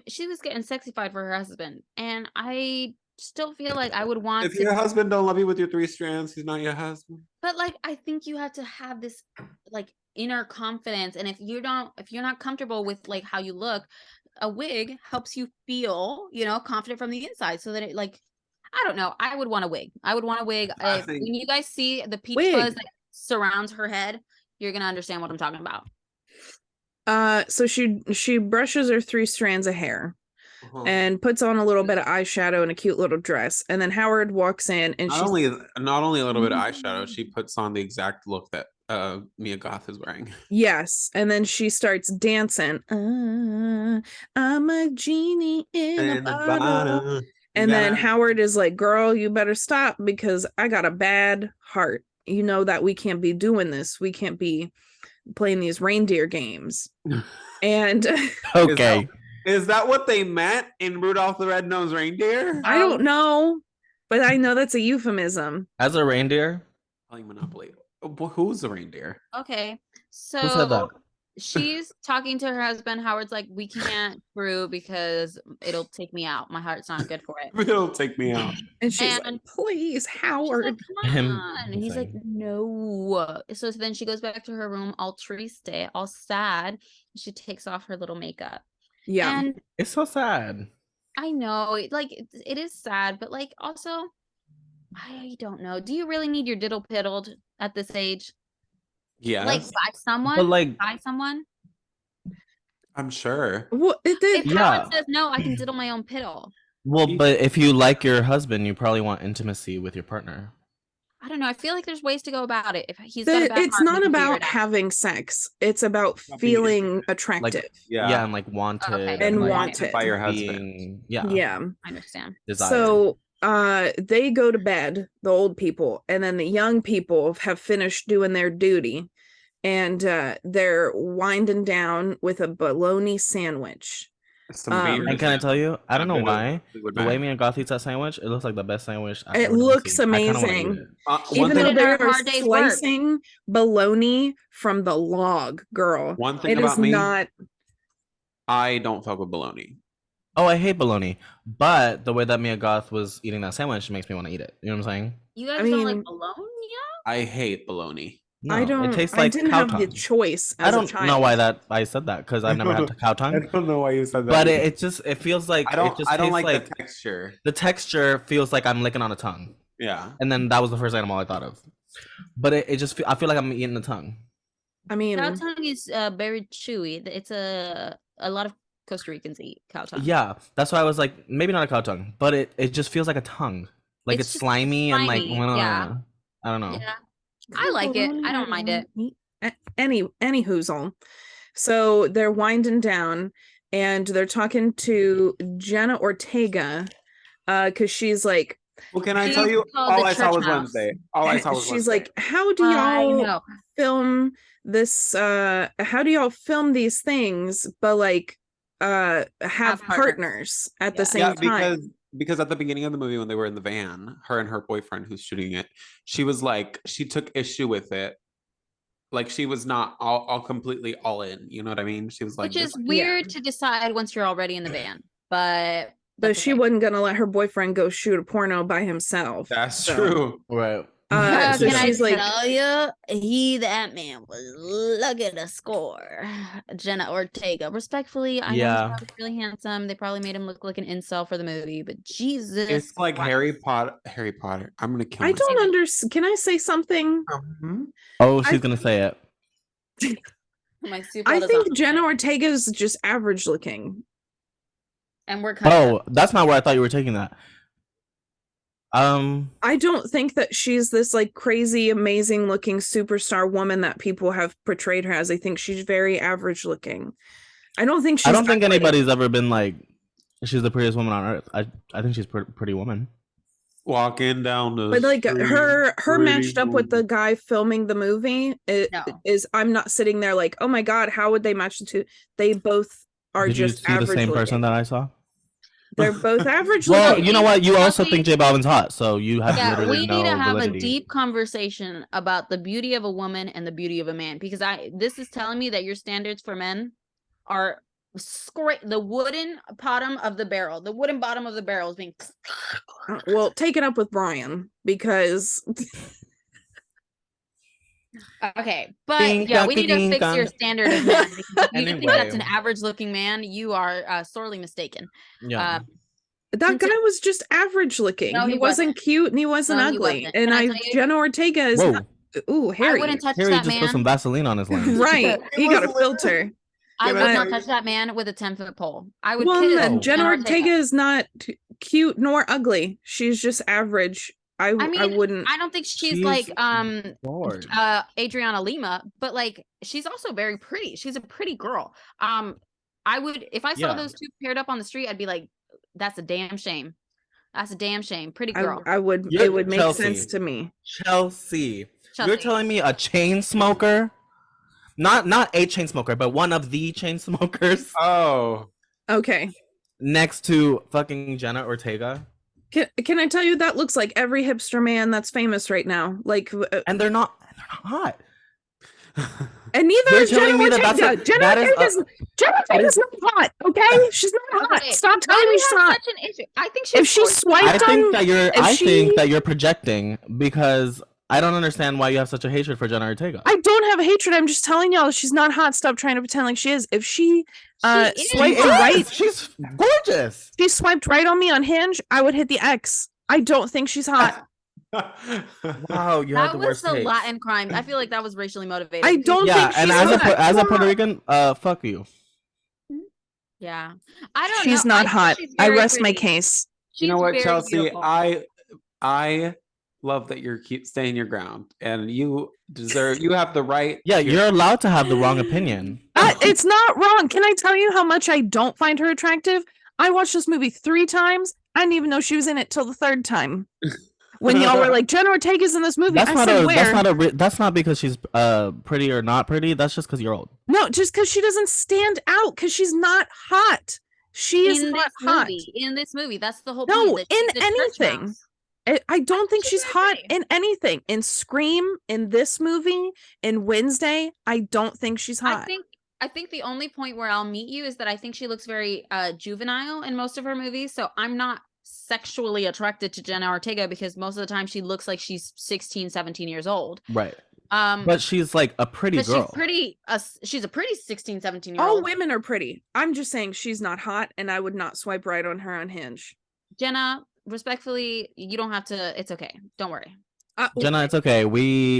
She was getting sexified for her husband, and I still feel like I would want If to. your husband don't love you with your 3 strands, he's not your husband. But like, I think you have to have this like inner confidence, and if you're not comfortable with like how you look, a wig helps you feel, confident from the inside, so that it like, I don't know, I would want a wig. I would want a wig. When you guys see the peach fuzz that surrounds her head, you're gonna understand what I'm talking about. So she brushes her 3 strands of hair and puts on a little bit of eyeshadow and a cute little dress, and then Howard walks in and not only a little bit of eyeshadow, she puts on the exact look that Mia Goth is wearing. Yes, and then she starts dancing. I'm a genie in a bottle. And then Howard is like, girl, you better stop, because I got a bad heart. You know that we can't be doing this. We can't be playing these reindeer games. And Okay. Is that what they meant in Rudolph the Red-Nosed Reindeer? I don't know, but I know that's a euphemism. As a reindeer? Playing Monopoly. Who's the reindeer? Okay, so Who said that? she's talking to her husband. Howard's like, we can't brew because it'll take me out. My heart's not good for it. It'll take me out. And she's like, please, Howard. She's like, come on. And he's like, no. So then she goes back to her room all triste, all sad. She takes off her little makeup. Yeah. And it's so sad. I know, like, it is sad, but like, also, I don't know. Do you really need your diddle piddled at this age? Yeah. Like, by someone? But like, by someone? I'm sure. Well, If Howard says no, I can diddle my own piddle. Well, but if you like your husband, you probably want intimacy with your partner. I don't know. I feel like there's ways to go about it. If he's got a bad it's heart, not he can figure about it out. having sex. It's about feeling attractive. Like, yeah, and like wanted. Okay. And like, wanted by your husband. Yeah. I understand. Desired. So they go to bed, the old people, and then the young people have finished doing their duty, and they're winding down with a bologna sandwich. And can I tell you, I don't know why, the way me Mia Goth eats that sandwich, it looks like the best sandwich I've It ever looks seen. I kinda wanna eat amazing. it. Even though in they our are hard day's work. slicing bologna from the log, girl. One thing It about is me, not. I don't fuck with bologna. Oh, I hate bologna, but the way that Mia Goth was eating that sandwich makes me want to eat it. You know what I'm saying? You guys don't like bologna? I hate bologna. No, I don't. It tastes I like didn't cow have the tongue. choice. I As a don't child. know why that I said that, because I've never had cow I tongue. don't know why you said that. But it feels like I don't tastes like the texture. The texture feels like I'm licking on a tongue. Yeah. And then that was the first animal I thought of. But I feel like I'm eating the tongue. I mean, Cow tongue is very chewy. It's a lot of Costa Ricans eat cow tongue. Yeah, that's why I was like, maybe not a cow tongue, but it just feels like a tongue. Like it's just slimy and like, yeah. I don't know. Yeah. I like it. I don't mind it. Any hoozle. So they're winding down and they're talking to Jenna Ortega because she's like, well, can I tell you? All I saw was Wednesday. All I saw was she's Wednesday. like, how do y'all film this? How do y'all film these things, but like have partners at the same time? Because at the beginning of the movie when they were in the van, her and her boyfriend who's shooting it, she was like, she took issue with it. Like she was not all completely all in. You know what I mean? She was like, which is weird to decide once you're already in the van, but she wasn't gonna let her boyfriend go shoot a porno by himself. That's true. Right. So Can I she's like, tell you, that man was looking to score. Jenna Ortega, respectfully, I know he's probably really handsome. They probably made him look like an incel for the movie, but Jesus, It's like Christ. Harry Potter. I'm gonna kill I myself. don't understand. Can I say something? Oh, she's gonna say it. I think Jenna Ortega is just average looking. And we're cutting Oh, that's not where I thought you were taking that. I don't think that she's this like crazy, amazing looking superstar woman that people have portrayed her as. I think she's very average looking. I don't think anybody's ever been like, she's the prettiest woman on earth. I think she's pretty woman. Walking down the but like street, her matched up with the guy filming the movie is I'm not sitting there like, oh my god, how would they match the two? They both are Did just you see average the same looking. person that I saw? They're both average Well, looking. you know what? You also think J Balvin's hot, so you have literally we no need to have validity. a deep conversation about the beauty of a woman and the beauty of a man, because this is telling me that your standards for men are the wooden bottom of the barrel. The wooden bottom of the barrel is being well, take it up with Brian, because okay, but we need to fix your standard of man, because if you think that's an average looking man, you are sorely mistaken. Yeah. That guy was just average looking. No, he wasn't cute and he wasn't ugly. And Jenna Ortega is Harry. I wouldn't touch Harry that just man. put some Vaseline on his lens. Right. He got a filter. I would not touch that man with a 10-foot pole. I would kiss Jenna Ortega is not cute nor ugly. She's just average. I wouldn't. I don't think she's like Adriana Lima, but like she's also very pretty. She's a pretty girl. I would, if I saw those two paired up on the street, I'd be like, that's a damn shame. That's a damn shame. Pretty girl. I would. It would make sense to me. Chelsea, you're telling me a chain smoker? Not a chain smoker, but one of the chain smokers. Oh, okay. Next to fucking Jenna Ortega. Can I tell you that looks like every hipster man that's famous right now? Like, and they're not hot. And neither is Jenna Ortega. Jenna Ortega's not hot. Okay, she's not hot. Stop telling me she's hot. I think she's. If she swiped I think that you're projecting, because I don't understand why you have such a hatred for Jenna Ortega. I don't have a hatred. I'm just telling y'all she's not hot. Stop trying to pretend like she is. If she swiped right, she's gorgeous. She swiped right on me on Hinge, I would hit the X. I don't think she's hot. Wow, you had the worst That was takes. the Latin crime. I feel like that was racially motivated. I don't think she's hot. as a Puerto Rican, fuck you. Yeah, I don't know. She's not hot. I rest my case. You know what, Chelsea? Beautiful. I love that you're staying your ground, and you have the right. Yeah, you're allowed to have the wrong opinion. It's not wrong. Can I tell you how much I don't find her attractive? I watched this movie 3 times. I didn't even know she was in it till the 3rd time. When y'all were like, Jenna Ortega's in this movie, that's not because she's pretty or not pretty. That's just because you're old. No, just because she doesn't stand out, because she's not hot. She is not hot in this movie. That's the whole point. No, in anything. I don't think she's hot in anything. In Scream, in this movie, in Wednesday, I don't think she's hot. I think the only point where I'll meet you is that I think she looks very juvenile in most of her movies. So I'm not sexually attracted to Jenna Ortega, because most of the time she looks like she's 16, 17 years old. Right. But she's like a pretty girl. She's a pretty 16, 17 year old. All women are pretty. I'm just saying she's not hot, and I would not swipe right on her on Hinge. Jenna, respectfully, you don't have to. It's okay. Don't worry. Jenna, it's okay.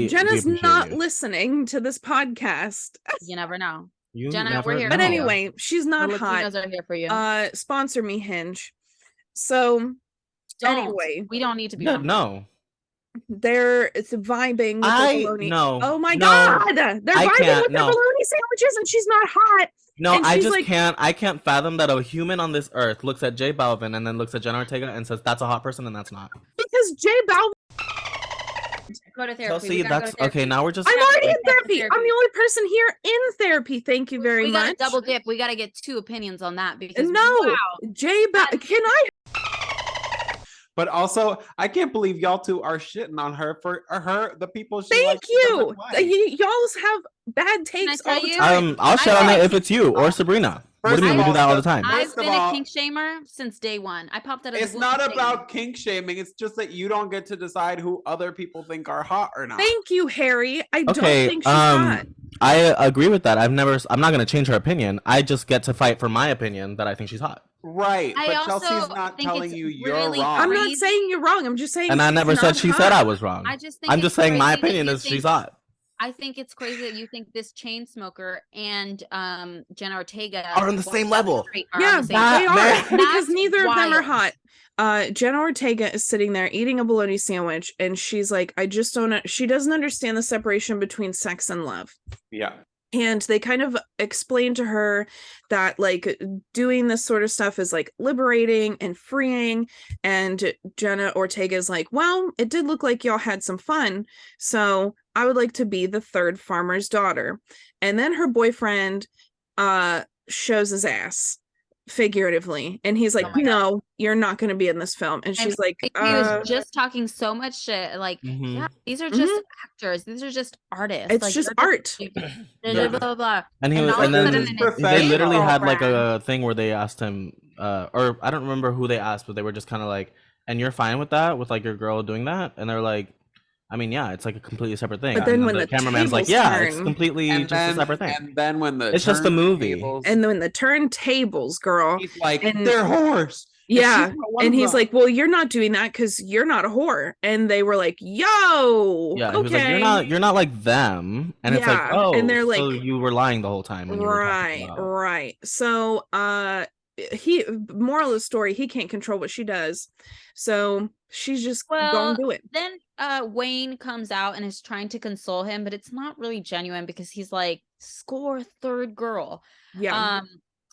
Jenna's not listening to this podcast. You never know. Jenna, we're here. But anyway, she's not hot. Are here for you. Sponsor me, Hinge. So anyway, we don't need to be. No. It's vibing with the bologna. No. Oh my god. They're vibing with the bologna sandwiches, and she's not hot. No, I just can't. I can't fathom that a human on this earth looks at J Balvin and then looks at Jenna Ortega and says that's a hot person, and that's not. Because J Balvin. Go to therapy. Chelsea, that's okay. Now we're just. I'm already in therapy. I'm the only person here in therapy. Thank you very much. We gotta double dip. We gotta get 2 opinions on that, because J Balvin. Can I? But also, I can't believe y'all two are shitting on her for the people she Thank likes. you. Y'all have bad takes all the time. I'll shit on it if it's you or Sabrina. What do you mean? We do that all the time. I've been a kink shamer since day one. I popped out of the It's not about kink shaming. It's just that you don't get to decide who other people think are hot or not. Thank you, Harry. I don't think she's hot. I agree with that. I'm not going to change her opinion. I just get to fight for my opinion that I think she's hot. Right, but Chelsea's not telling you you're wrong. I'm not saying you're wrong. I'm just saying. And I never said she said I was wrong. I'm just saying my opinion is she's hot. I think it's crazy that you think this chain smoker and Jenna Ortega are on the same level. Yeah, they are because neither of them are hot. Jenna Ortega is sitting there eating a bologna sandwich, and she's like, "I just don't." She doesn't understand the separation between sex and love. Yeah. And they kind of explain to her that like doing this sort of stuff is like liberating and freeing. And Jenna Ortega is like, well, it did look like y'all had some fun. So I would like to be the third farmer's daughter. And then her boyfriend shows his ass figuratively. And he's like, no, you're not going to be in this film. And she's like, he was just talking so much shit. Like, yeah, these are just actors. These are just artists. It's like, just art. Blah, blah, blah. And he was, and then they literally had like a thing where they asked him, or I don't remember who they asked, but they were just kind of like, and you're fine with that, with like your girl doing that? And they're like, I mean, yeah, it's like a completely separate thing. But then when the the cameraman's like, yeah, it's completely just a separate thing. And then when it's just a movie. And then the turntables, girl. He's like, they're whores. Yeah. And he's like, well, you're not doing that because you're not a whore. And they were like, yo. Yeah, he was like, you're not like them. And it's like, oh, and they're like, so you were lying the whole time. Right. So moral of the story, he can't control what she does. So she's just gonna do it. Then Wayne comes out and is trying to console him, but it's not really genuine because he's like, score third girl. Yeah.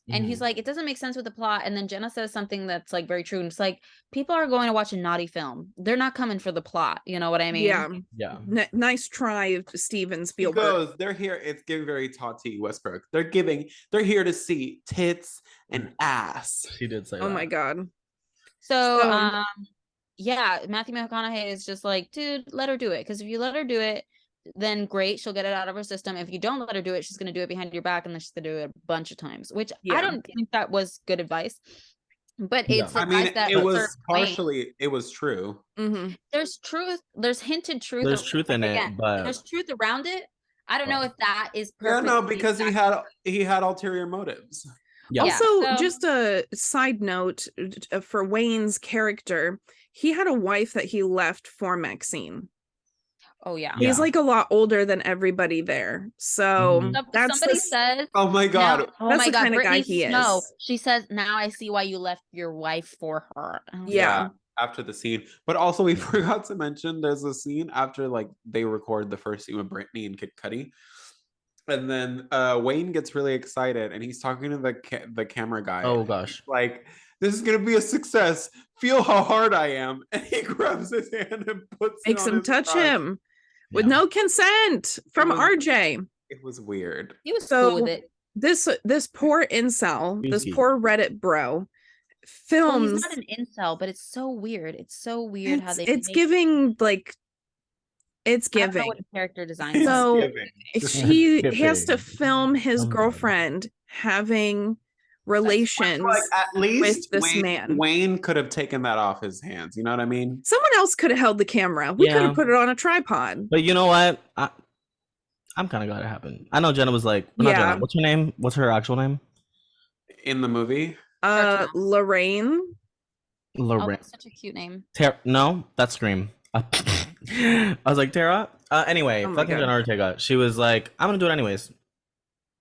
And he's like, it doesn't make sense with the plot. And then Jenna says something that's like very true. And it's like, people are going to watch a naughty film. They're not coming for the plot. You know what I mean? Yeah. Yeah. Nice try, Steven Spielberg. Because they're here. It's giving very Tati Westbrook. They're here to see tits and ass. She did say that. Oh my God. So yeah, Matthew McConaughey is just like, dude, let her do it. Because if you let her do it, then great, she'll get it out of her system. If you don't let her do it, she's going to do it behind your back, and then she's going to do it a bunch of times, which I don't think that was good advice. But it's it was partially, it was true. Mm-hmm. There's truth. There's hinted truth. There's truth in it, but there's truth around it. I don't know if that is perfect. Yeah, no, because he had ulterior motives. Yeah. Also, just a side note for Wayne's character, he had a wife that he left for Maxine. Oh yeah, he's like a lot older than everybody there. So somebody says, "Oh my God, that's the kind of guy he is." No, she says, "Now I see why you left your wife for her." Yeah. After the scene, but also we forgot to mention there's a scene after like they record the first scene with Brittany and Kid Cudi. And then Wayne gets really excited and he's talking to the camera guy. Oh gosh. Like, this is gonna be a success. Feel how hard I am. And he grabs his hand and makes him touch him with no consent from RJ. It was weird. He was cool with it. This poor incel, this poor Reddit bro films. He's not an incel, but it's so weird. It's so weird how they it's giving like it's giving. I don't know what the character design. So he has to film his girlfriend having relations at least with this man. Wayne could have taken that off his hands. You know what I mean? Someone else could have held the camera. We could have put it on a tripod. But you know what? I'm kind of glad it happened. I know Jenna was like, not Jenna. What's her name? What's her actual name? In the movie? Lorraine. Oh, that's such a cute name. No, that's Scream. I was like, Tara? Anyway, fucking Jenna Ortega. She was like, I'm gonna do it anyways.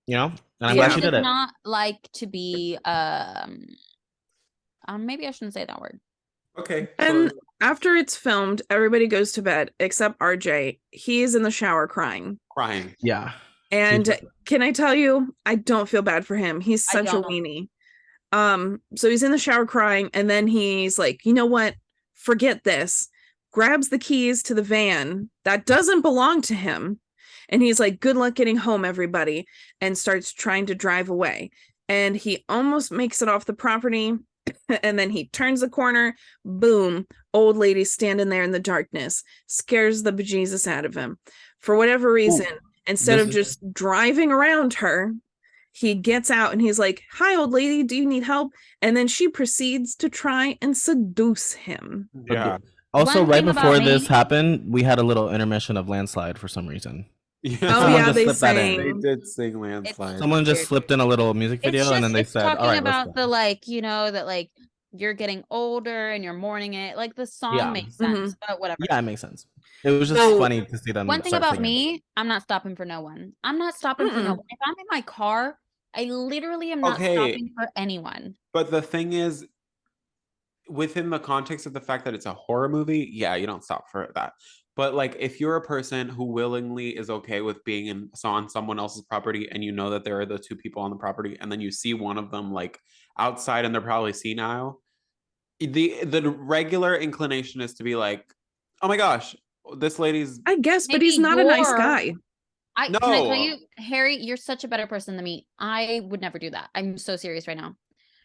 You know? And I'm glad she did it. Not like to be maybe I shouldn't say that word. Okay. And after it's filmed, everybody goes to bed except RJ. He's in the shower crying. Yeah. And can I tell you, I don't feel bad for him. He's such a weenie. So he's in the shower crying, and then he's like, you know what? Forget this. Grabs the keys to the van that doesn't belong to him. And he's like, good luck getting home, everybody. And starts trying to drive away. And he almost makes it off the property. And then he turns the corner. Boom. Old lady standing there in the darkness. Scares the bejesus out of him. For whatever reason, instead of just driving around her, he gets out and he's like, "Hi, old lady, do you need help?" And then she proceeds to try and seduce him. Yeah. Also, One right thing before about this me- happened, we had a little intermission of Landslide for some reason. Oh Someone yeah, just they slipped that in. They sang. did sing Landslide. Someone just weird. slipped in a little music It's video, and then they it's said, talking "All right, let's about go." the like, you know, that like you're getting older and you're mourning it. Like the song Yeah. makes sense, but whatever. Yeah, it makes sense. It was just So, funny to see them. One thing start about singing. me, I'm not stopping for no one. I'm not stopping for no Mm-mm. one. If I'm in my car, I literally am not Okay. stopping for anyone. But the thing is, within the context of the fact that it's a horror movie, yeah, you don't stop for that. But like, if you're a person who willingly is okay with being on someone else's property, and you know that there are the two people on the property, and then you see one of them like outside, and they're probably senile, the regular inclination is to be like, "Oh my gosh, this lady's." I guess, but Maybe he's not a nice you're- guy. Can I tell No. you, Harry, you're such a better person than me. I would never do that. I'm so serious right now.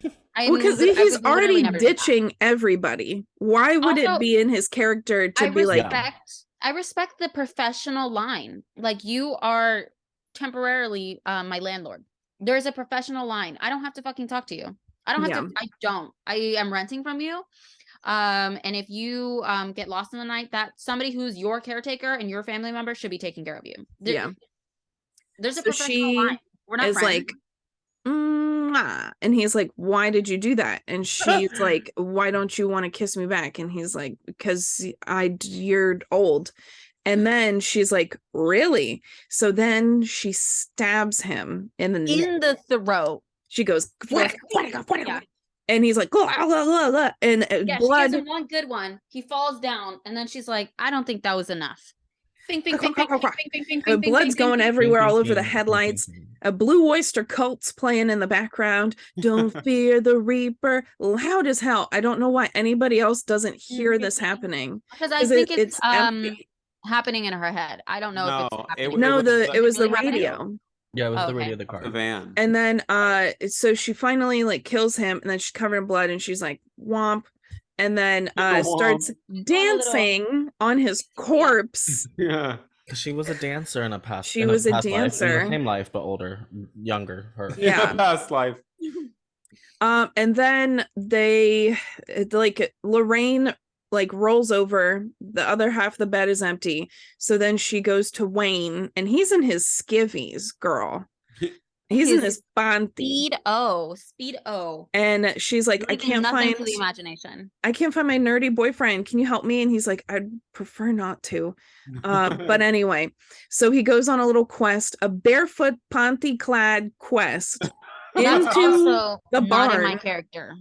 Well, because he's already ditching everybody. Why would Also, it be in his character to be like, I respect the professional line. Like, you are temporarily my landlord. There's a professional line. I don't have to fucking talk to you. I don't have to. I don't. I am renting from you. And if you get lost in the night, that somebody who's your caretaker and your family member should be taking care of you. There's a professional line. We're not friends. Like, and he's like, "Why did you do that?" And she's like, "Why don't you want to kiss me back?" And he's like, "Because you're old." And then she's like, "Really?" So then she stabs him in the throat. She goes, yeah. And he's like, and yeah, blood. She gives him one good one. He falls down, and then she's like, "I don't think that was enough." Blood's going everywhere, all over the headlights. A Blue Oyster Cult's playing in the background. Don't fear the Reaper, loud as hell. I don't know why anybody else doesn't hear this happening, because I think it's happening in her head. I don't know if it's happening. It was the radio. Yeah, it was the radio of the car. The van. And then so she finally like kills him, and then she's covered in blood, and she's like, "Womp." And then starts dancing on his corpse. Yeah. She was a dancer in a past. She was a dancer. In the same life, but older, younger. Her. Yeah. Past life. And then they like Lorraine like rolls over. The other half of the bed is empty. So then she goes to Wayne, and he's in his skivvies, girl. He's in his Bonti. Speedo. And she's like, I can't find the imagination. I can't find my nerdy boyfriend. Can you help me? And he's like, I'd prefer not to. But anyway, so he goes on a little quest, a barefoot Ponti clad quest into the barn. Not in my character.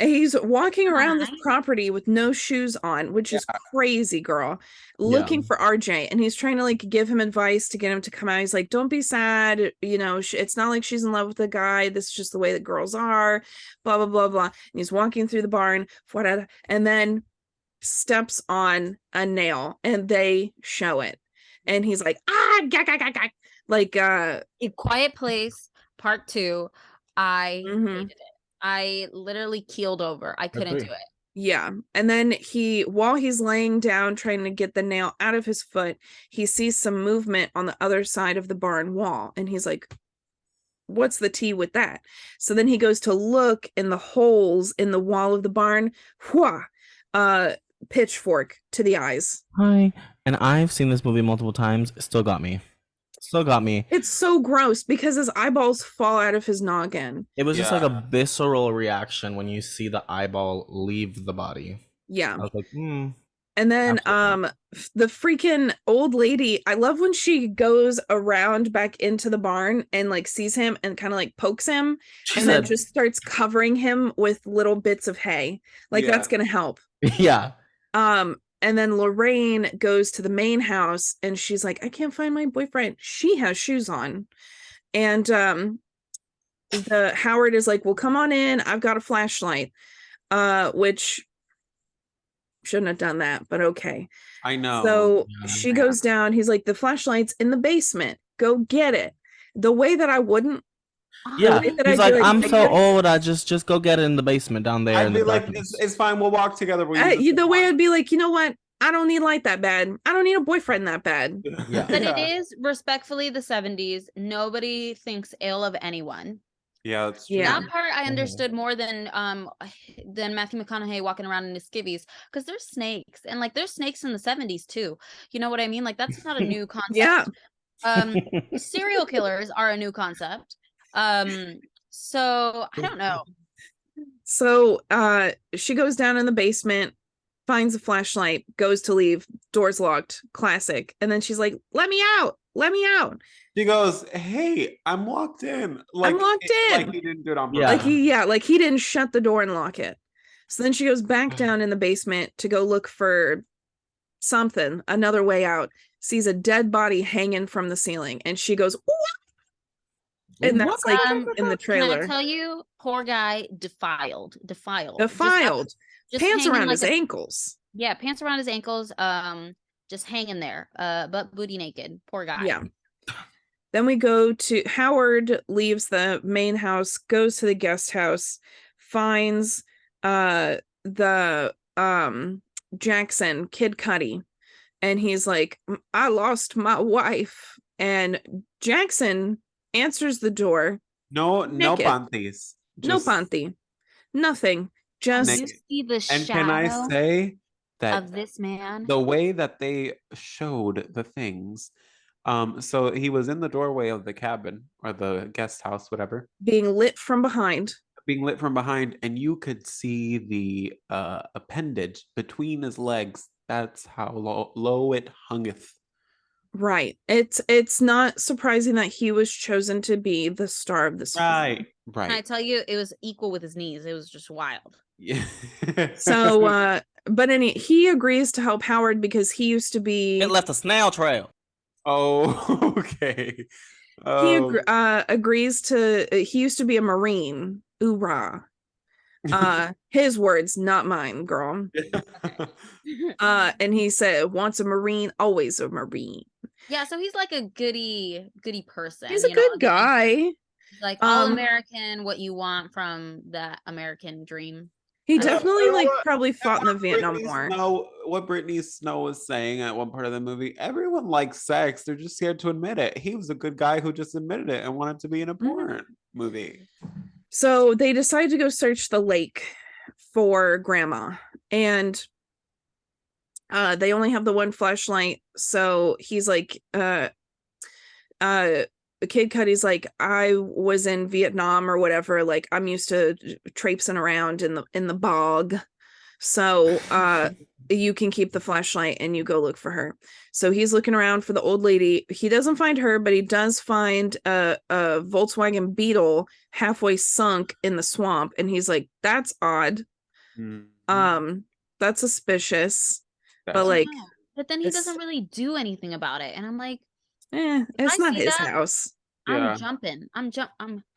He's walking around this property with no shoes on, which is crazy, girl, looking for RJ. And he's trying to like give him advice to get him to come out. He's like, don't be sad. You know, it's not like she's in love with the guy. This is just the way that girls are, blah, blah, blah, blah. And he's walking through the barn, and then steps on a nail, and they show it. And he's like, like A Quiet Place Part 2. I hated it. I literally keeled over. I couldn't do it. Yeah. And then while he's laying down trying to get the nail out of his foot, he sees some movement on the other side of the barn wall. And he's like, what's the tea with that? So then he goes to look in the holes in the wall of the barn. Pitchfork to the eyes. Hi. And I've seen this movie multiple times. It still got me. It's so gross because his eyeballs fall out of his noggin. It was just like a visceral reaction when you see the eyeball leave the body. Yeah. I was like, And then the freaking old lady, I love when she goes around back into the barn and like sees him and kind of like pokes him then just starts covering him with little bits of hay. Like that's gonna help. Yeah. And then Lorraine goes to the main house, and she's like, I can't find my boyfriend. She has shoes on. And the Howard is like, well, come on in. I've got a flashlight, which shouldn't have done that, but okay. I know. So she goes down. He's like, the flashlight's in the basement. Go get it. The way that I wouldn't. Yeah, he's like, I'm so old. I just go get it in the basement down there. I'd be like, it's fine. We'll walk together. The way I'd be like, you know what? I don't need light that bad. I don't need a boyfriend that bad. Yeah. But it is respectfully the 70s. Nobody thinks ill of anyone. Yeah, that's true. Yeah. That part I understood more than Matthew McConaughey walking around in his skivvies, because there's snakes, and like there's snakes in the 70s too. You know what I mean? Like that's not a new concept. Yeah. Serial killers are a new concept. So I don't know. So she goes down in the basement, finds a flashlight, goes to leave, door's locked, classic. And then she's like, let me out. She goes, hey, I'm locked in. I'm locked in. Like he didn't do it on Yeah. purpose. Like he didn't shut the door and lock it. So then she goes back down in the basement to go look for something, another way out, sees a dead body hanging from the ceiling, and she goes, ooh! And that's like in the trailer. Can I tell you, poor guy, defiled. Just hanging pants around like his ankles. Yeah, pants around his ankles, just hanging there, butt booty naked. Poor guy. Yeah. Then we go to Howard leaves the main house, goes to the guest house, finds the Jackson, Kid Cudi, and he's like, I lost my wife. And Jackson answers the door. No naked. panties. No panty. Nothing. Just You see the And shadow can I say that of this man? the way that they showed the things, so he was in the doorway of the cabin or the guest house, whatever, being lit from behind. And you could see the appendage between his legs. That's how low it hungeth. Right. It's not surprising that he was chosen to be the star of this Right. Can I tell you, it was equal with his knees. It was just wild. Yeah. So but he agrees to help Howard because he used to be It left a snail trail. Oh, okay. He agrees to he used to be a Marine. Oorah. His words, not mine, girl. And he said, once a Marine, always a Marine. Yeah, so he's like a goody person. He's a good guy. He's like all American, what you want from that American dream. He definitely probably fought in the Vietnam War. What Brittany Snow was saying at one part of the movie, everyone likes sex. They're just scared to admit it. He was a good guy who just admitted it and wanted to be in a porn movie. So they decide to go search the lake for Grandma, and they only have the one flashlight. So he's like, Kid Cudi's like, I was in Vietnam or whatever. Like, I'm used to traipsing around in the bog. So you can keep the flashlight and you go look for her. So he's looking around for the old lady. He doesn't find her, but he does find a Volkswagen Beetle halfway sunk in the swamp. And he's like, that's odd. Mm-hmm. That's suspicious. But like, but then he doesn't really do anything about it. And I'm like, it's not his house. I'm jumping. I'm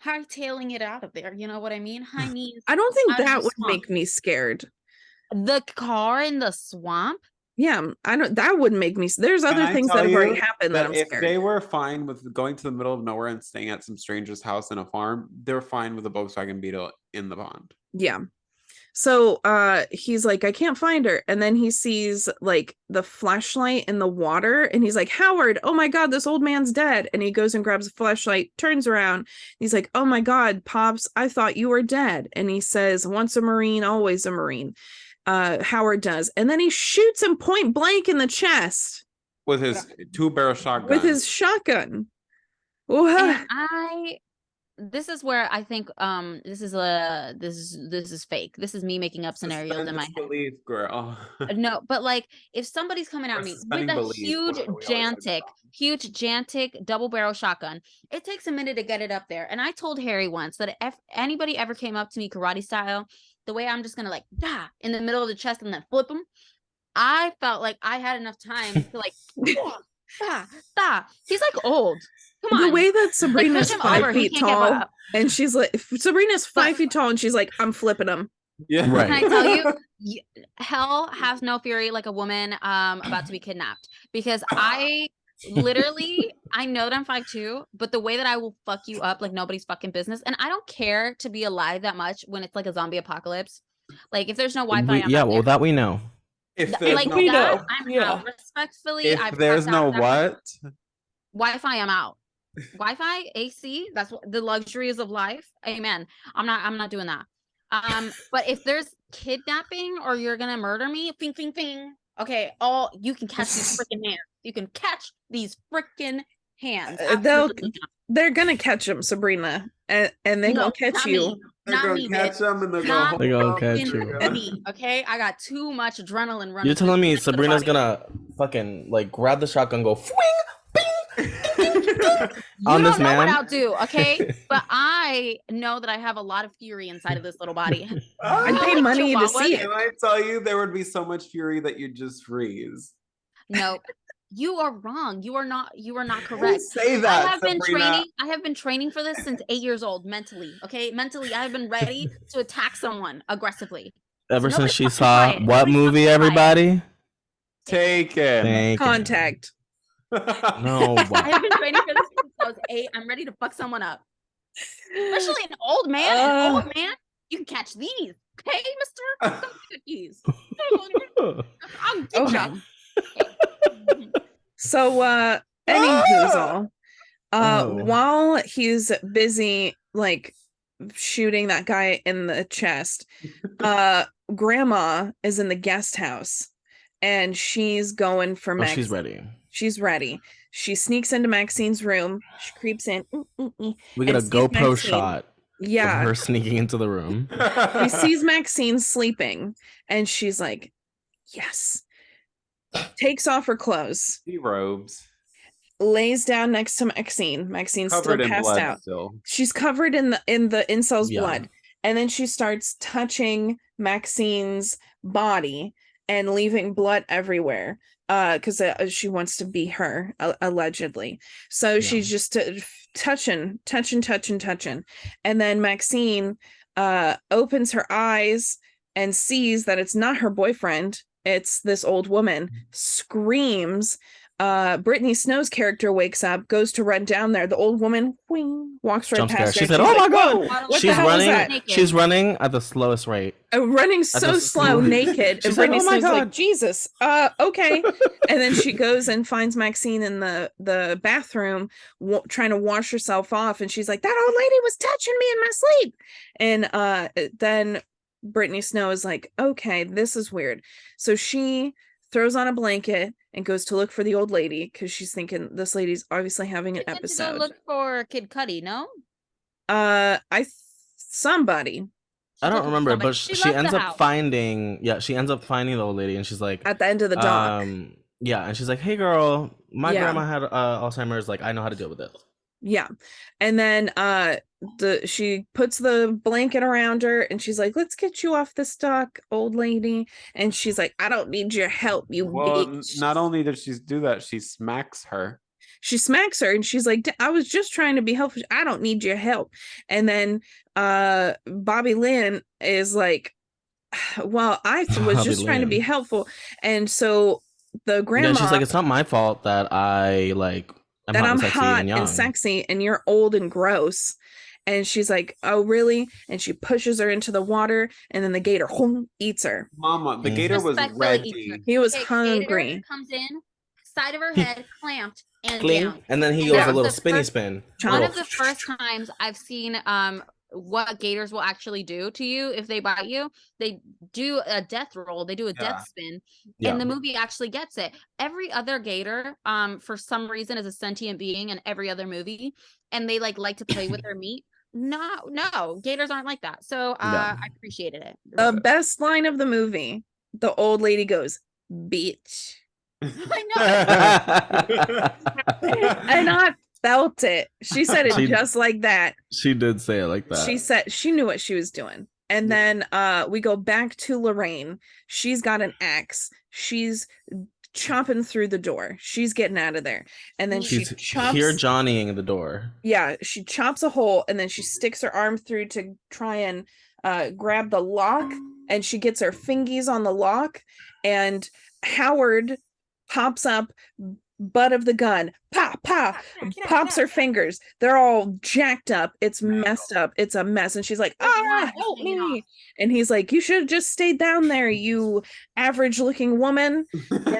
hightailing it out of there. You know what I mean? High knees. I don't think that would make me scared. The car in the swamp? Yeah, that wouldn't make me. There's other things that have already happened that I'm if scared. They were fine with going to the middle of nowhere and staying at some stranger's house in a farm. They're fine with a Volkswagen Beetle in the pond. Yeah. So he's like, I can't find her. And then he sees like the flashlight in the water. And he's like, Howard, oh my God, this old man's dead. And he goes and grabs a flashlight, turns around. He's like, oh my God, Pops, I thought you were dead. And he says, once a Marine, always a Marine. Howard does. And then he shoots him point blank in the chest. With his 2-barrel shotgun. With his shotgun. This is where I think this is fake. This is me making up scenarios in my head. Belief, girl. No, but like if somebody's coming at me with a huge Jantic double barrel shotgun, it takes a minute to get it up there. And I told Harry once that if anybody ever came up to me karate style, the way I'm just gonna like in the middle of the chest and then flip them, I felt like I had enough time to like He's like old. Come on. The way that Sabrina's 5 feet tall, and she's like, Sabrina's 5 feet tall, and she's like, I'm flipping him. Yeah, right. Can I tell you, hell has no fury like a woman about to be kidnapped. Because I literally, I know that I'm 5'2", but the way that I will fuck you up like nobody's fucking business, and I don't care to be alive that much when it's like a zombie apocalypse. Like if there's no Wi-Fi, that we know. If there's like no that, I'm out. Respectfully, if there's no what? Wi-Fi, I'm out. Wi-Fi, AC, that's what the luxuries of life. Amen. I'm not doing that. But if there's kidnapping or you're gonna murder me, ping, ping, ping. Okay, you can catch these freaking hands. You can catch these freaking hands. They're gonna catch them, Sabrina, and they're gonna catch you. They're gonna catch them and they're gonna catch you. Me, okay, I got too much adrenaline running. You're telling me Sabrina's gonna fucking like grab the shotgun, go swing, bing, on this man? What I'll do, okay? But I know that I have a lot of fury inside of this little body. I'd pay money to see it. Can I tell you, there would be so much fury that you'd just freeze. No. You are wrong. You are not correct. Say that. I have been training for this since 8 years old, mentally. Okay. Mentally, I have been ready to attack someone aggressively. Ever since she saw what movie, everybody? Taken. Contact. No. I have been training for this since I was 8. I'm ready to fuck someone up. Especially an old man. An old man. You can catch these. Okay, mister? Don't get these. I'll get you. So anywhoozle, while he's busy like shooting that guy in the chest, grandma is in the guest house and she's going for Maxine. She's ready. She sneaks into Maxine's room. She creeps in. We get a GoPro shot. Yeah, of her sneaking into the room. She sees Maxine sleeping and she's like, yes. Takes off her clothes. She robes. Lays down next to Maxine. Maxine's covered still passed out. She's covered in the incel's blood. And then she starts touching Maxine's body and leaving blood everywhere. Because she wants to be her, allegedly. So she's just touching. And then Maxine opens her eyes and sees that it's not her boyfriend. It's this old woman, screams. Brittany Snow's character wakes up, goes to run down there. The old woman walks right past her. She said, "Oh my god!" She's running. She's running at the slowest rate. Running so slow, naked. And Brittany Snow's like, "Jesus, okay." And then she goes and finds Maxine in the bathroom, trying to wash herself off. And she's like, "That old lady was touching me in my sleep." And then Brittany Snow is like, okay, this is weird. So she throws on a blanket and goes to look for the old lady because she's thinking this lady's obviously having an episode. To look for Kid Cudi, no? Somebody. I don't remember, but she ends up finding. Yeah, she ends up finding the old lady, and she's like at the end of the dock. Yeah, and she's like, "Hey, girl, my grandma had Alzheimer's. Like, I know how to deal with it." Yeah, and then she puts the blanket around her and she's like, let's get you off this dock, old lady. And she's like, I don't need your help, you bitch. Not only does she do that, she smacks her. She smacks her and she's like, I was just trying to be helpful. I don't need your help. And then Bobby Lynn is like, well, I was just trying to be helpful. And so the grandma, she's like, it's not my fault that I'm hot and sexy and you're old and gross. And she's like, oh, really? And she pushes her into the water, and then the gator eats her. Mama, the gator was ready. He was hungry. Gator comes in, side of her head, clamped, and down. And then he goes a little spinny spin. One of the first times I've seen what gators will actually do to you if they bite you. They do a death roll. They do a death spin. And the movie actually gets it. Every other gator, for some reason, is a sentient being in every other movie. And they like to play with their meat. No, gators aren't like that. So I appreciated it. The best line of the movie, the old lady goes, bitch. I know. And I felt it. She said it just like that. She did say it like that. She said she knew what she was doing. And then we go back to Lorraine. She's got an axe. She's chopping through the door. She's getting out of there. And then she chops here Johnnying the door. Yeah, she chops a hole and then she sticks her arm through to try and grab the lock, and she gets her fingies on the lock, and Howard pops up, butt of the gun, pop, pop, pops her fingers. They're all jacked up. It's messed up. It's a mess. And she's like, help me. And he's like, you should have just stayed down there, you average looking woman. Oh,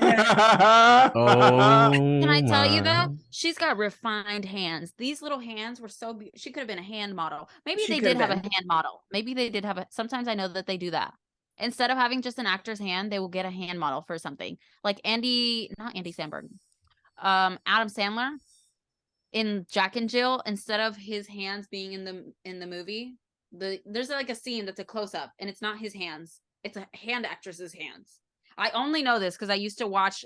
can I tell you my. though? She's got refined hands. These little hands were so she could have been a hand model. Maybe She they could did have have a been. hand model. Maybe they did have a sometimes I know that they do that. Instead of having just an actor's hand, they will get a hand model for something. Like not Andy Samberg. Adam Sandler in Jack and Jill, instead of his hands being in the movie, there's like a scene that's a close up and it's not his hands, it's a hand actress's hands. I only know this because I used to watch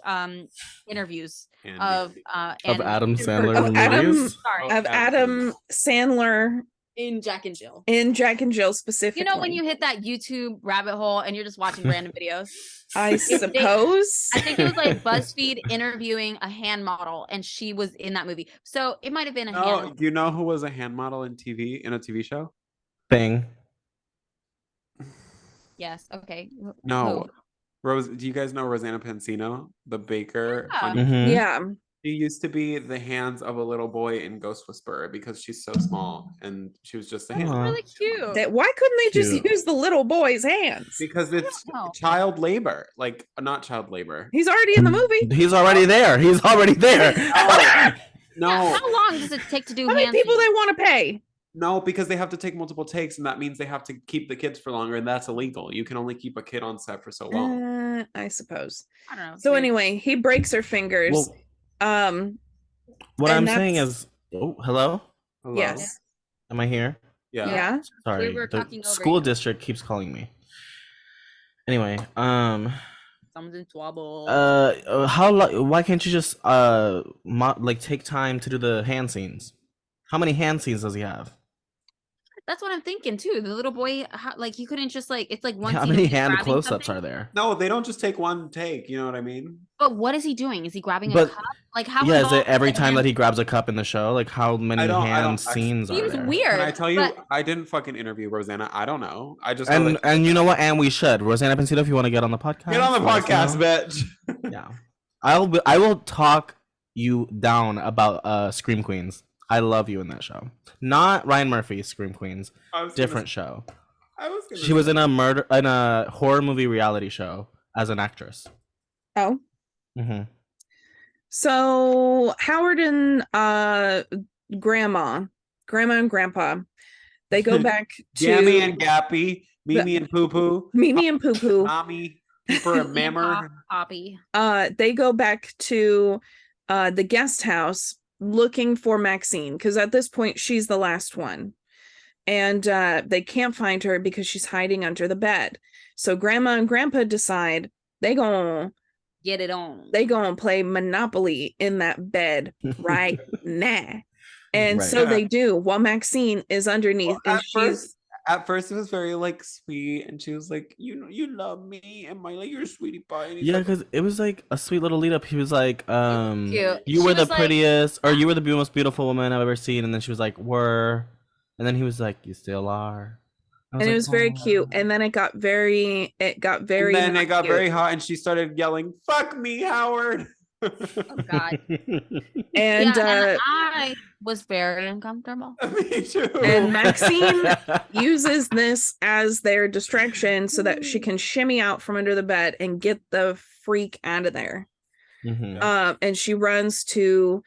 interviews of Adam Sandler movies. Of Adam Sandler in Jack and Jill. In Jack and Jill specifically. You know when you hit that YouTube rabbit hole and you're just watching random videos? I suppose. I think it was like BuzzFeed interviewing a hand model and she was in that movie. So it might have been a hand. Do you know who was a hand model in a TV show? Thing. Yes. Okay. No. Rose, do you guys know Rosanna Pansino, the baker? Yeah. She used to be the hands of a little boy in Ghost Whisperer because she's so small and she was just a hand. Really cute. Why couldn't they just use the little boy's hands? Because it's child labor. Like, not child labor. He's already in the movie. He's already there. He's already there. No. Yeah, how long does it take to do How many people they want to pay? No, because they have to take multiple takes, and that means they have to keep the kids for longer, and that's illegal. You can only keep a kid on set for so long. I suppose. I don't know. So anyway, he breaks her fingers. Well, what I'm saying is, hello? Yes. Am I here? Yeah. Sorry, the school district keeps calling me. Anyway, someone's in trouble. Why can't you just take time to do the hand scenes? How many hand scenes does he have? That's what I'm thinking too. The little boy, he couldn't just it's like one. How many hand close-ups are there? No, they don't just take one take. You know what I mean? But what is he doing? Is he grabbing a cup? Like how? Yeah, is it every time that he grabs a cup in the show? Like how many hand scenes are there? Seems weird. Can I tell you? I didn't fucking interview Rosanna. I don't know. I just and you know what? And we should. Rosanna Pansino, if you want to get on the podcast, get on the podcast, bitch. Yeah, I will talk you down about Scream Queens. I love you in that show. Not Ryan Murphy's Scream Queens. Different show. She was in a horror movie reality show as an actress. Oh. Mm-hmm. So Howard and Grandma and Grandpa, they go back to Gammy and Gappy, Mimi and Poo Poo. Mimi and Poo Poo. Mommy, Keeper and Mammer. Poppy. They go back to the guest house looking for Maxine because at this point she's the last one, and they can't find her because she's hiding under the bed. So Grandma and Grandpa decide they gonna get it on. They gonna play Monopoly in that bed right now, and so they do while Maxine is underneath. Well, at first it was very sweet, and she was like, you love me, and you're a sweetie pie. Yeah, because it was like a sweet little lead up. He was like, cute. You were the prettiest, or you were the most beautiful woman I've ever seen. And then she was like, and then he was like, you still are. And it was very cute. And then it got very and then it got very hot, and she started yelling, "Fuck me, Howard." Oh God. And I was very uncomfortable. Me too. And Maxine uses this as their distraction so that she can shimmy out from under the bed and get the freak out of there. Mm-hmm. And she runs to